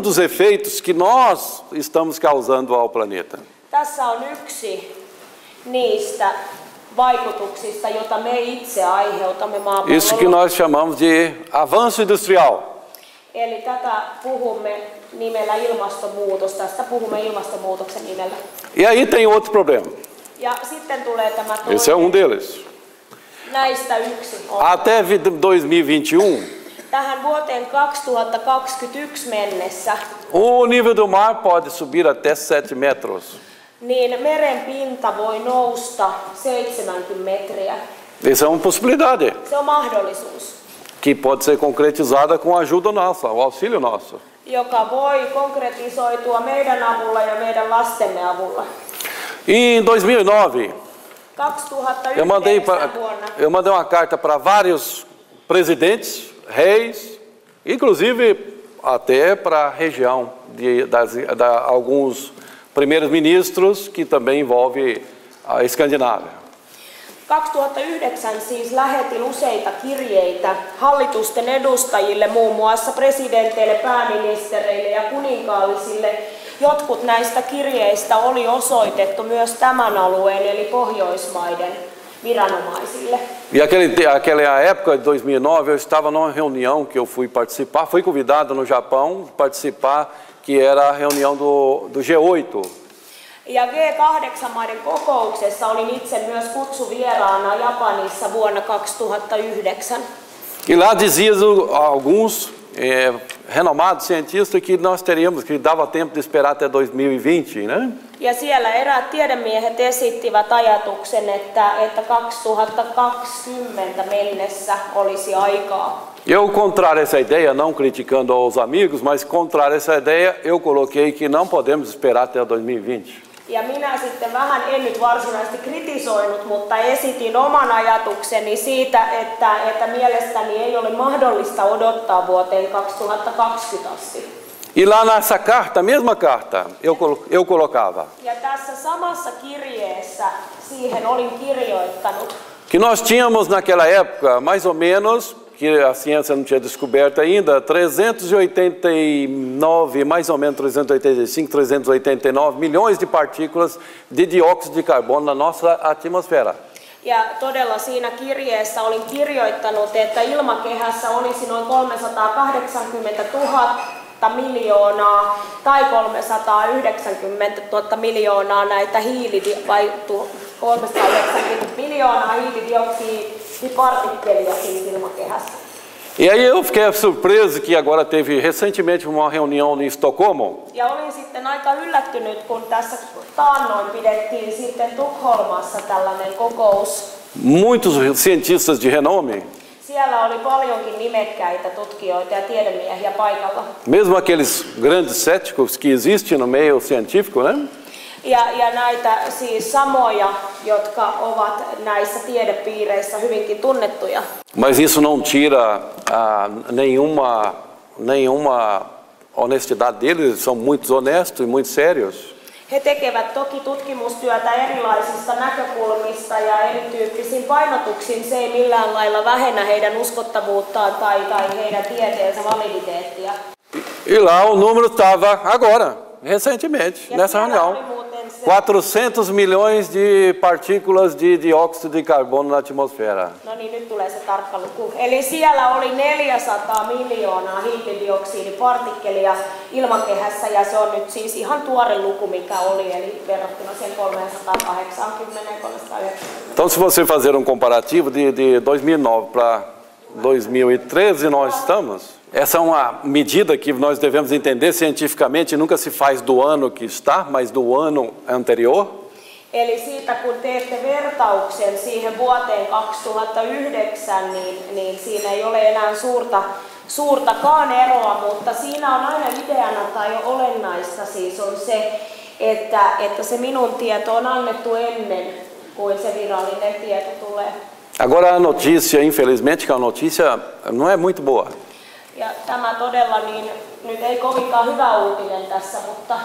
dos efeitos que nós estamos causando ao planeta. Tässä on yksi niistä vaikutuksista, jota me itse aiheutamme maapallolla. Isso que nós chamamos de avanço industrial. Eli tätä puhumme nimellä ilmastonmuutos. Tästä puhumme ilmastonmuutoksen nimellä. E aí tem outro problema. Ja sitten tulee tämä Esse é deles. Näistä yksi on. Até 2021, Tähän vuoteen 2021 mennessä o nível do mar pode subir até 7 metros. niin meren pinta voi nousta 70 metriä. Essa é uma possibilidade Se on mahdollisuus, que pode ser concretizada com a ajuda nossa, o auxílio nosso. joka voi konkretisoitua meidän avulla ja meidän lastemme avulla. E em 2009, 2009 vuonna eu mandei uma carta para vários presidentes, reis, inclusive até para a região de alguns primeiros ministros, que também envolve a Escandinávia. 2009 siis lähetin useita kirjeitä hallitusten edustajille, muun muassa presidenteille, pääministereille ja kuninkaallisille. Jotkut näistä kirjeistä oli osoitettu myös tämän alueen eli Pohjoismaiden viranomaisille. E aquela época de 2009, eu estava numa reunião que eu fui participar, fui convidado no Japão participar, que era a reunião do G8. Ja G8-maiden kokouksessa olin itse myös kutsuvieraana Japanissa vuonna 2009. E lá diziam alguns renomados cientistas que nós teríamos, que dava tempo de esperar até 2020, né? Ja siellä eräät tiedemiehet esittivät ajatuksen, että 2020 mennessä olisi aikaa. Eu, contrário a essa ideia, não criticando aos amigos, mas contrário a essa ideia, eu coloquei que não podemos esperar até 2020. Ja minä sitten vähän, en nyt varsinaisesti kritisoinut, mutta esitin oman ajatukseni siitä, että mielestäni ei ole mahdollista odottaa vuoteen 2020 asti. E lá nessa carta, mesma carta, eu colocava Ja tässä samassa kirjeessä siihen olin kirjoittanut, que nós tínhamos naquela época, mais ou menos, que a ciência não tinha descoberto ainda, 389, mais ou menos 385, 389 milhões de partículas de dióxido de carbono na nossa atmosfera. ja todella siinä kirjeessä olin kirjoittanut, että ilmakehässä olisi noin 380 000 miljoonaa tai 390 000 miljoonaa näitä 390 miljoonaa hiilidioksidipartikkelia siinä ilmakehässä. E aí eu fiquei surpreso que agora teve recentemente uma reunião em Estocolmo. Ja olin sitten aika yllättynyt, kun tässä taannoin pidettiin sitten Tukholmassa tällainen kokous. Muitos cientistas de renome. Siellä oli paljonkin nimekkäitä tutkijoita ja tiedemiehiä paikalla. Mesmo aqueles grandes céticos que existem no meio científico, né? Ja näitä siis samoja, jotka ovat näissä tiedepiireissä hyvinkin tunnettuja. Mas isso não tira nenhuma honestidade deles, eles são muito honestos e muito serios. He tekevät toki tutkimustyötä erilaisista näkökulmista ja erityyppisiin painotuksiin. Se ei millään lailla vähennä heidän uskottavuuttaan tai heidän tieteensä validiteettia. E lá o número estava agora, recentemente, nessa reunião. 400 milhões de partículas de dióxido de carbono na atmosfera. No niin, nyt tulee se tarkka luku. Eli siellä oli 400 miljoonaa hiilidioksidipartikkelia ilmakehässä ja se on nyt siis ihan tuore luku, mikä oli, eli verrattuna siihen 380-390. Então, se você fazer comparativo de 2009 para 2013, nós estamos. Essa é uma medida que nós devemos entender cientificamente, nunca se faz do ano que está, mas do ano anterior. Eli siitä kun teette vertauksen siihen vuoteen 2009, niin siinä ei ole enää suurtakaan eroa, mutta siinä on aina ideana tai olennaista siis on se, että se minun tieto on annettu ennen kuin se virallinen tieto tulee. Agora a notícia, infelizmente, que a notícia não é muito boa. Ja tämä todella niin, nyt ei kovinkaan hyvä uutinen tässä, mutta...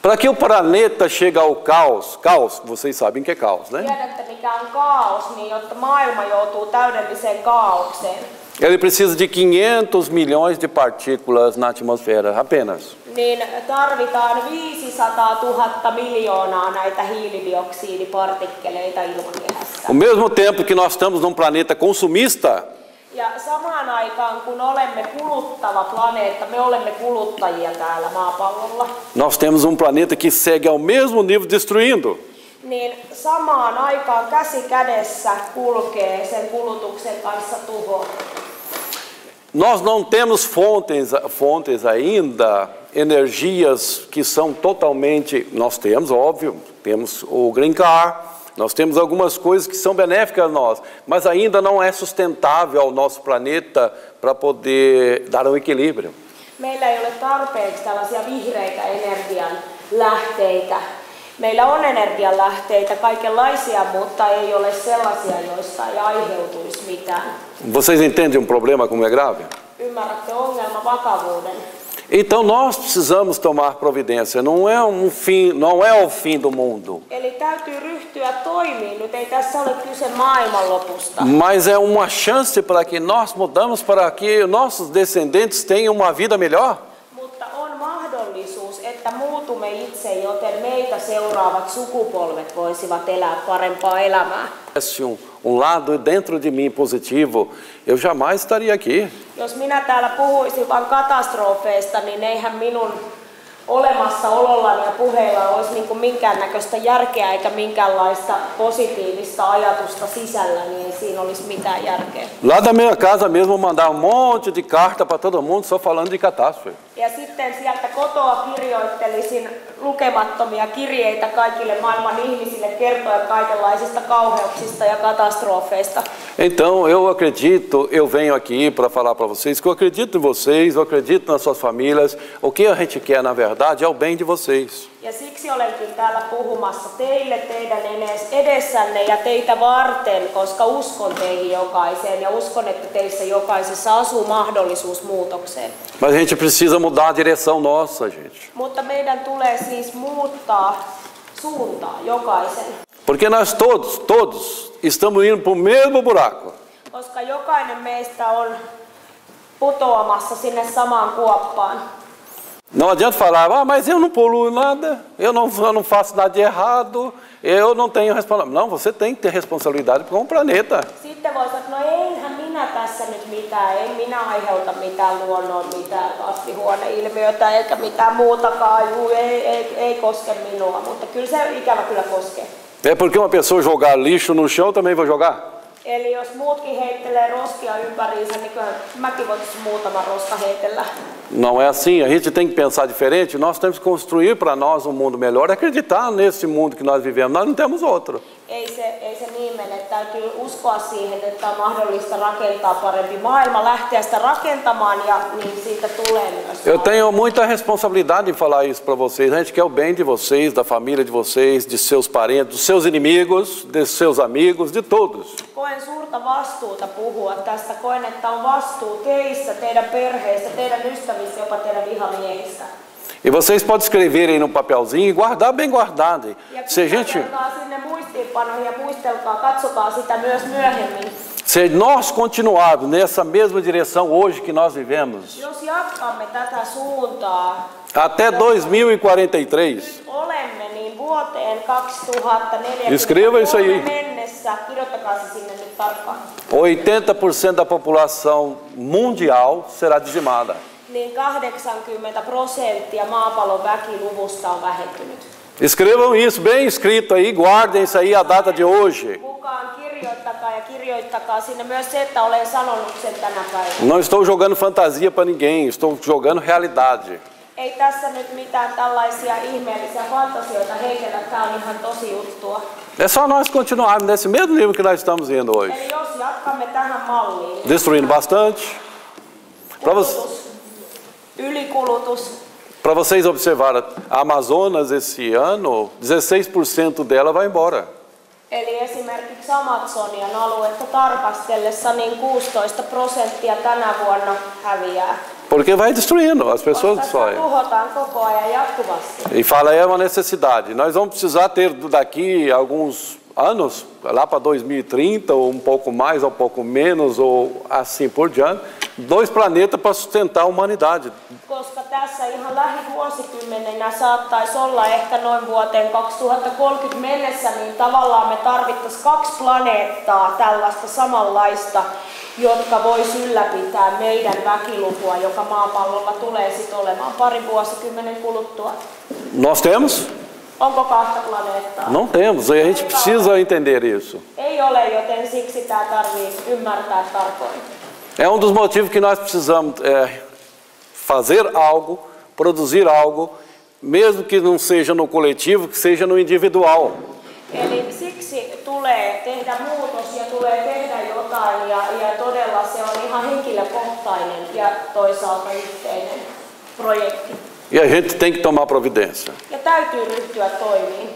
Para que o planeta chegue ao caos, vocês sabem que é caos, né? Tiedätte mikä on kaos, niin jotta maailma joutuu täydelliseen kaaukseen. Ele precisa de 500 milhões de partículas na atmosfera, apenas. Niin tarvitaan 500 000 miljoonaa näitä hiilidioksidipartikkeleita ilmakehässä. Ao mesmo tempo que nós estamos num planeta consumista, ja samaan aikaan kun olemme kuluttava planeetta, me olemme kuluttajia täällä maapallolla. Nós temos planeta que segue ao mesmo nível destruindo. Niin samaan aikaan käsi kädessä kulkee sen kulutuksen kanssa tuhoon. Nós não temos fontes ainda, energias que são totalmente... Nós temos, óbvio, temos o Green Car, nós temos algumas coisas que são benéficas a nós, mas ainda não é sustentável ao nosso planeta para poder dar um equilíbrio. Meillä ei ole tarpeeksi tällaisia vihreitä energianlähteitä. Meillä on energianlähteitä kaikenlaisia, mutta ei ole sellaisia, joista ei aiheutuisi mitään. Vocês entendem problema como é grave? Ymmärrätte ongelman vakavuuden. Então nós precisamos tomar providência, não é o fim do mundo. Eli täytyy ryhtyä toimiin, nyt ei tässä ole kyse maailmanlopusta. Mas é uma chance para que nós mudamos, para que nossos descendentes tenham uma vida melhor. Mutta on mahdollisuus, että muutumme itse, joten meitä seuraavat sukupolvet voisivat elää parempaa elämää. Lado dentro de mim positivo, eu jamais estaria aqui. Jos minä täällä puhuisin vain katastrofeista, niin eihän minun olemassaolollani ja puheilla olisi niin kuin minkäännäköistä järkeä eikä minkäänlaista positiivista ajatusta sisällä, niin ei siinä olisi mitään järkeä. Lá da minha casa mesmo mandar monte de carta para todo mundo só falando de catástrofe. Ja sitten sieltä kotoa kirjoittelisin lukemattomia kirjeitä kaikille maailman ihmisille kertoen kaikenlaisista kauheuksista ja katastrofeista. Então eu acredito, eu venho aqui para falar para vocês que eu acredito em vocês, eu acredito nas suas famílias. O que a gente quer na verdade é o bem de vocês. Ja siksi olenkin täällä puhumassa teille, teidän edessänne ja teitä varten, koska uskon teihin jokaiseen ja uskon, että teissä jokaisessa asuu mahdollisuus muutokseen. Mas a gente precisa mudar a direção nossa, gente. Mutta meidän tulee siis muuttaa suuntaa jokaisen. Porque nós todos estamos indo para o mesmo buraco. Koska jokainen meistä on putoamassa sinne samaan kuoppaan. Não adianta falar, mas eu não poluo nada, eu não faço nada de errado, eu não tenho responsabilidade. Não, você tem que ter responsabilidade com o planeta. Sitten voi sanoa, no eihän minä tässä nyt mitään, en minä aiheuta mitään luonnon, mitään kasvihuoneilmiötä eikä mitään muutakaan, ei koske minua, mutta kyllä se ikävä kyllä koskee. É porque uma pessoa jogar lixo no chão, também vai jogar? Eli jos muutkin heittelee roskia ympäriinsä, niin kyllä mäkin voisin muutaman roska heitellä. Não é assim, a gente tem que pensar diferente, nós temos que construir para nós um mundo melhor, acreditar nesse mundo que nós vivemos, nós não temos outro. Ei se niin mene, täytyy uskoa siihen, että on mahdollista rakentaa parempi maailma, lähteä sitä rakentamaan ja niin siitä tulee myös. Eu tenho muita responsabilidade em falar isso para vocês, a gente quer o bem de vocês, da família de vocês, de seus parentes, dos seus inimigos, de seus amigos, de todos. Koen suurta vastuuta puhua tästä, koen, että on vastuu teissä, teidän perheistä, teidän ystävissä, jopa teidän vihamiehistä. E vocês podem escrever aí no papelzinho e guardar bem guardado. Se a gente... sinne muistiinpanoihin ja muistelkaa, katsokaa sitä myös myöhemmin. Se nós continuarmos nessa mesma direção hoje que nós vivemos, jos jatkamme tätä suuntaa, até 2043, olemme niin vuoteen 2040 escreva isso aí. Mennessä, kirjoittakaa se sinne nyt tarkkaan. 80% da população mundial será dizimada. Niin 80% maapallon väkiluvusta on vähentynyt. Escrevam isso bem escrito aí, guardem isso aí a data de hoje. Mukaan kirjoittakaa sinne myös se, että olen sanonut sen tänä päivänä. Não estou jogando fantasia para ninguém, estou jogando realidade. Ei tässä nyt mitään tällaisia ihmeellisiä fantasioita heitellä, tämä on ihan tosi juttua. É só nós continuarmos nesse mesmo nível que nós estamos indo hoje. Eli jos jatkamme tähän malliin. Destruindo bastante. Ylikulutus. Para vocês observarem, a Amazonas esse ano, 16% dela vai embora. Eli esimerkiksi Amazonian aluetta tarkastellessa niin 16% tänä vuonna häviää. Porque vai destruindo, as pessoas destroem. Tuhotaan koko ajan jatkuvasti. E fala, é uma necessidade. Nós vamos precisar ter daqui alguns anos, lá para 2030, ou um pouco mais, ou um pouco menos, ou assim por diante, 2 planetas para sustentar a humanidade. Koska tässä ihan lähivuosikymmeninä saattaisi olla ehkä noin vuoteen 2030 mennessä, niin tavallaan me tarvittaisiin 2 planeettaa tällaista samanlaista, jotka vois ylläpitää meidän väkilukua, joka maapallolla tulee sitten olemaan parin vuosikymmenen kuluttua. Nós temos? Onko 2 planeettaa? Não temos, e a gente precisa entender isso. Ei ole, joten siksi tämä tarvii ymmärtää tarkoin. É dos motivos que nós precisamos fazer algo, produzir algo, mesmo que não seja no coletivo, que seja no individual. Eli siksi tulee tehdä muutos ja tulee tehdä jotain ja todella se on ihan henkilökohtainen ja toisaalta yhteinen projekti. E a gente tem que tomar providência. Ja täytyy ryhtyä toimiin.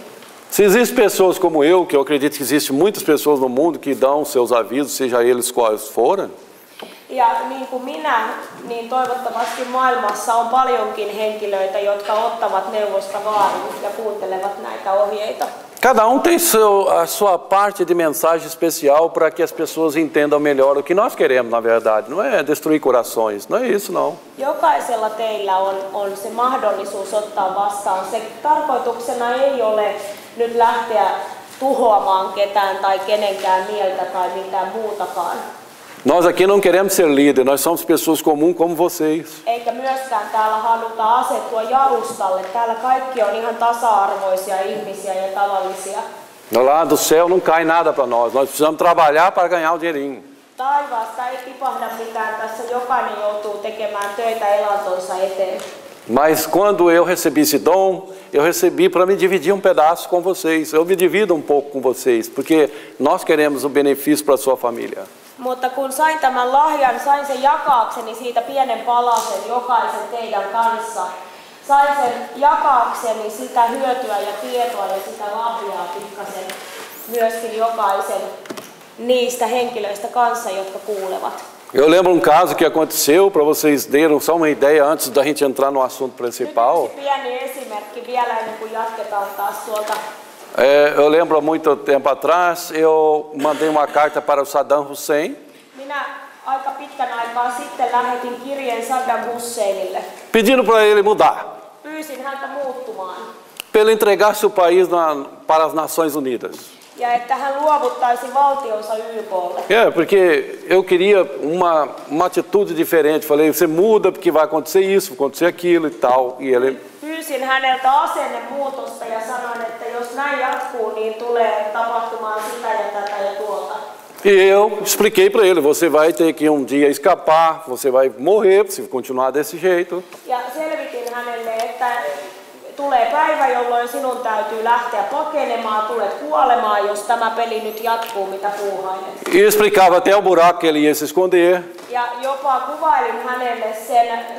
Se existem pessoas como eu, que eu acredito que existem muitas pessoas no mundo que dão seus avisos, seja eles quais forem. Ja niin kuin minä, niin toivottavasti maailmassa on paljonkin henkilöitä, jotka ottavat neuvosta vaarin ja kuuntelevat näitä ohjeita. Cada tem a sua parte de mensagem especial para que as pessoas entendam melhor o que nós queremos, na verdade. Não é destruir corações, não é isso não. Jokaisella teillä on se mahdollisuus ottaa vastaan. Se tarkoituksena ei ole nyt lähteä tuhoamaan ketään tai kenenkään mieltä tai mitään muutakaan. Nós aqui não queremos ser líderes, nós somos pessoas comuns como vocês. Eikä myöskään täällä haluta asettua jalustalle. Täällä kaikki on ihan tasa-arvoisia ihmisiä ja tavallisia. Lá do céu não cai nada para nós, nós precisamos trabalhar para ganhar o dinheirinho. Taivaasta ei tipahda mitään, tässä jokainen joutuu tekemään töitä elantonsa eteen. Mas quando eu recebi esse dom, eu recebi para me dividir pedaço com vocês. Eu me divido pouco com vocês, porque nós queremos o benefício para a sua família. Mutta kun sain tämän lahjan, sain sen jakaakseni siitä pienen palasen jokaisen teidän kanssa. Sain sen jakaakseni sitä hyötyä ja tietoa ja sitä lahjaa pikkasen myöskin jokaisen niistä henkilöistä kanssa, jotka kuulevat. Eu lembro caso que aconteceu, para vocês terem só uma ideia antes da gente entrar no assunto principal. Nyt pieni esimerkki vielä ennen kuin jatketaan taas tuolta. Eu lembro há muito tempo atrás, eu mandei uma carta para o Saddam Hussein. Minä aika pitkän aikaa sitten lähetin kirjeen Saddam Husseinille. Pedindo para ele mudar. Pyysin häntä muuttumaan. Para ele entregasse o país para as Nações Unidas. Ja että hän luovuttaisi valtionsa YK:lle. Porque eu queria uma atitude diferente. Falei, você muda porque vai acontecer isso, vai acontecer aquilo e tal. E ele... Pyysin häneltä asennemuutosta ja sanoin, että jos näin jatkuu, niin tulee tapahtumaan sitä ja tätä ja tuolta. E eu expliquei para ele, você vai ter que um dia escapar, você vai morrer se continuar desse jeito. Ja selvitin hänelle, että tulee päivä, jolloin sinun täytyy lähteä pakenemaan, tulet kuolemaan, jos tämä peli nyt jatkuu, mitä puuhailet. E explicava até o buraco que ele ia se esconder. Ja jopa kuvailin hänelle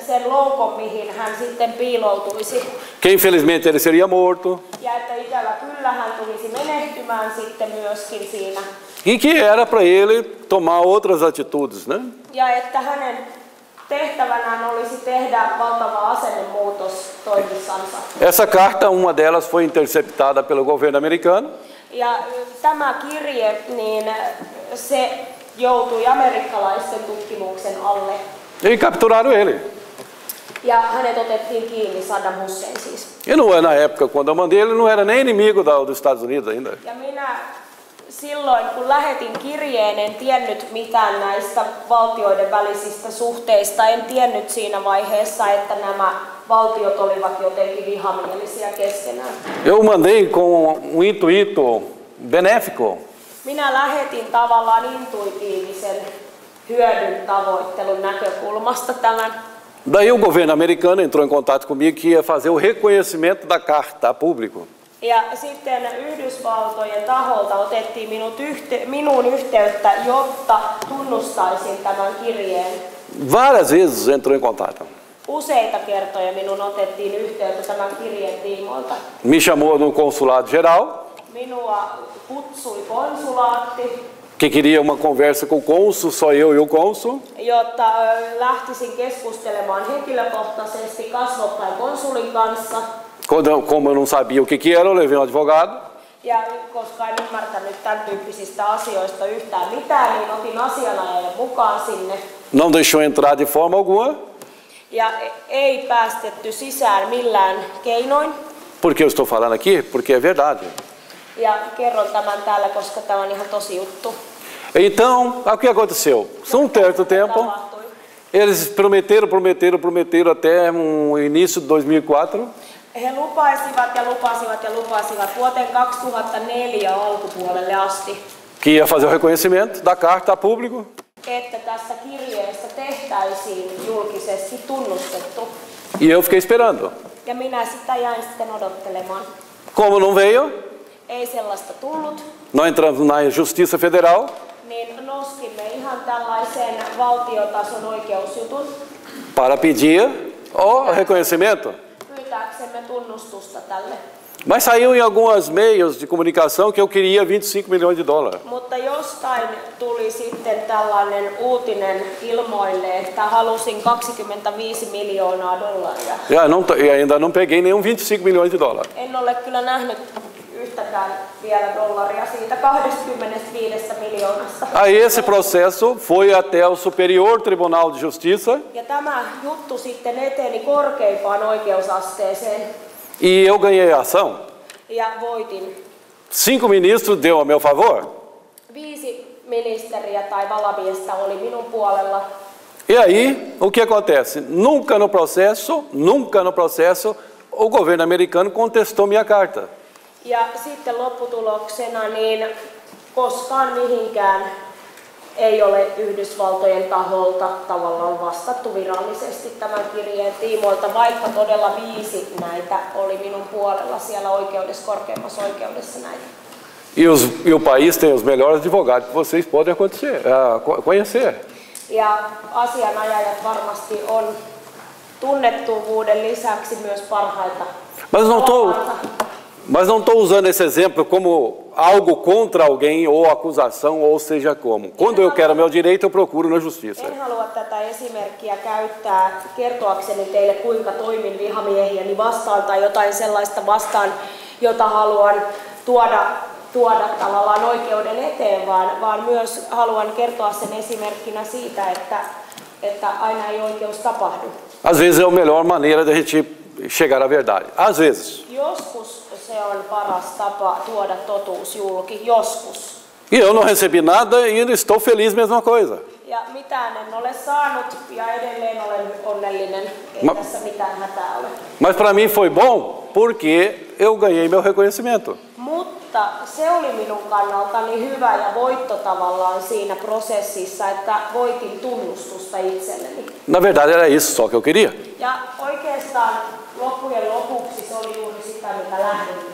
sen loukon, mihin hän sitten piiloutuisi. Que infelizmente ele seria morto. Ja että ikävä kyllä hän tulisi menehtymään sitten myöskin siinä. E que era para ele tomar outras atitudes, né? Ja että hänen tehtävänään olisi tehdä valtava asennemuutos toimissansa. Essa carta, uma delas foi interceptada pelo governo americano. Ja tämä kirje, niin se joutui amerikkalaisten tutkimuksen alle. E capturaram ele. Ja hänet otettiin kiinni, Saddam Hussein siis. E não, na época, quando eu mandei, ele não era nem inimigo dos Estados Unidos ainda. Ja minä silloin, kun lähetin kirjeen, en tiennyt mitään näistä valtioiden välisistä suhteista. En tiennyt siinä vaiheessa, että nämä valtiot olivat jotenkin vihamielisiä keskenään. Eu mandei com um intuito benéfico. Minä lähetin tavallaan intuitiivisen hyödyn tavoittelun näkökulmasta tämän. Daí o governo americano entrou em contato comigo que ia fazer o reconhecimento da carta a público. Ja sitten Yhdysvaltojen taholta otettiin minuun yhteyttä, jotta tunnustaisin tämän kirjeen. Várias vezes entrou em contato. Useita kertoja minun otettiin yhteyttä tämän kirjeen tiimoilta. Me chamou no consulado geral, Minua kutsui konsulaatti, que queria uma conversa com o cônsul, só eu e o cônsul. jotta lähtisin keskustelemaan henkilökohtaisesti kasvokkain konsulin kanssa. Como eu não sabia o que era, eu levei um advogado. Ja koska en ymmärtänyt tämän tyyppisistä asioista yhtään mitään, niin otin asianajajan mukaan sinne. Não deixou entrar de forma alguma. Ja ei päästetty sisään millään keinoin. Por que eu estou falando aqui? Porque é verdade. Ja kerron tämän täällä, koska tämä on ihan tosi juttu. Então, o que aconteceu? Um certo tempo, eles prometeram até o início de 2004. He lupasivat vuoteen 2004 alkupuolelle asti, que ia fazer o reconhecimento da carta a público. että tästä kirjeestä tehtäisiin julkisesti tunnustettu. E eu fiquei esperando. Ja minä sitä jäin sitten odottelemaan. Como não veio, Ei sellaista tullut, nós entramos na Justiça Federal. niin nostimme ihan tällaisen valtiotason oikeusjutun Para pedir o reconhecimento. pyytääksemme tunnustusta tälle. Mas saiu em alguns meios de comunicação que eu queria 25 milhões de dólares. Mutta jostain tuli sitten tällainen uutinen ilmoille, että halusin 25 miljoonaa dollaria. E ainda não peguei nenhum 25 milhões de dólares. En ole kyllä nähnyt yhtäkään vielä dollaria siitä 25 miljoonasta. Aí esse processo foi até o Superior Tribunal de Justiça. Ja tämä juttu sitten eteni korkeimpaan oikeusasteeseen E eu ganhei a ação. ja voitin. 5 ministros deu a meu favor. 5 ministeriä tai valamiestä oli minun puolella. E aí, o que acontece? Nunca no processo, o governo americano contestou minha carta. Ja sitten lopputuloksena niin koskaan mihinkään ei ole Yhdysvaltojen taholta tavallaan vastattu virallisesti tämän kirjeen tiimoilta, vaikka todella 5 näitä oli minun puolella siellä oikeudessa, korkeimmassa oikeudessa näitä. E o país tem os melhores advogados que vocês podem conhecer. Ja asianajajat varmasti on tunnettuvuuden lisäksi myös parhaita. Mas não estou usando esse exemplo como algo contra alguém ou acusação ou seja como. Quando eu quero meu direito, eu procuro na justiça. En halua tätä esimerkkiä käyttää kertoakseni teille, kuinka toimin vihamiehiäni vastaan tai jotain sellaista vastaan, jota haluan tuoda tavallaan oikeuden eteen, vaan myös haluan kertoa sen esimerkkinä siitä, että aina ei oikeus tapahdu. Às vezes é a melhor maneira de a gente chegar à verdade. Às vezes. Joskus se on paras tapa tuoda totuus julki, joskus. E eu não recebi nada e estou feliz, mesma coisa. Ja mitään en ole saanut ja edelleen olen onnellinen, ei tässä mitään hätää ole. Mas para mim foi bom porque eu ganhei meu reconhecimento. Mutta mutta se oli minun kannaltani hyvä ja voitto tavallaan siinä prosessissa, että voitin tunnustusta itselleni. Na verdade era isso só que eu queria. Ja oikeastaan loppujen lopuksi se oli juuri sitä, mitä lähdin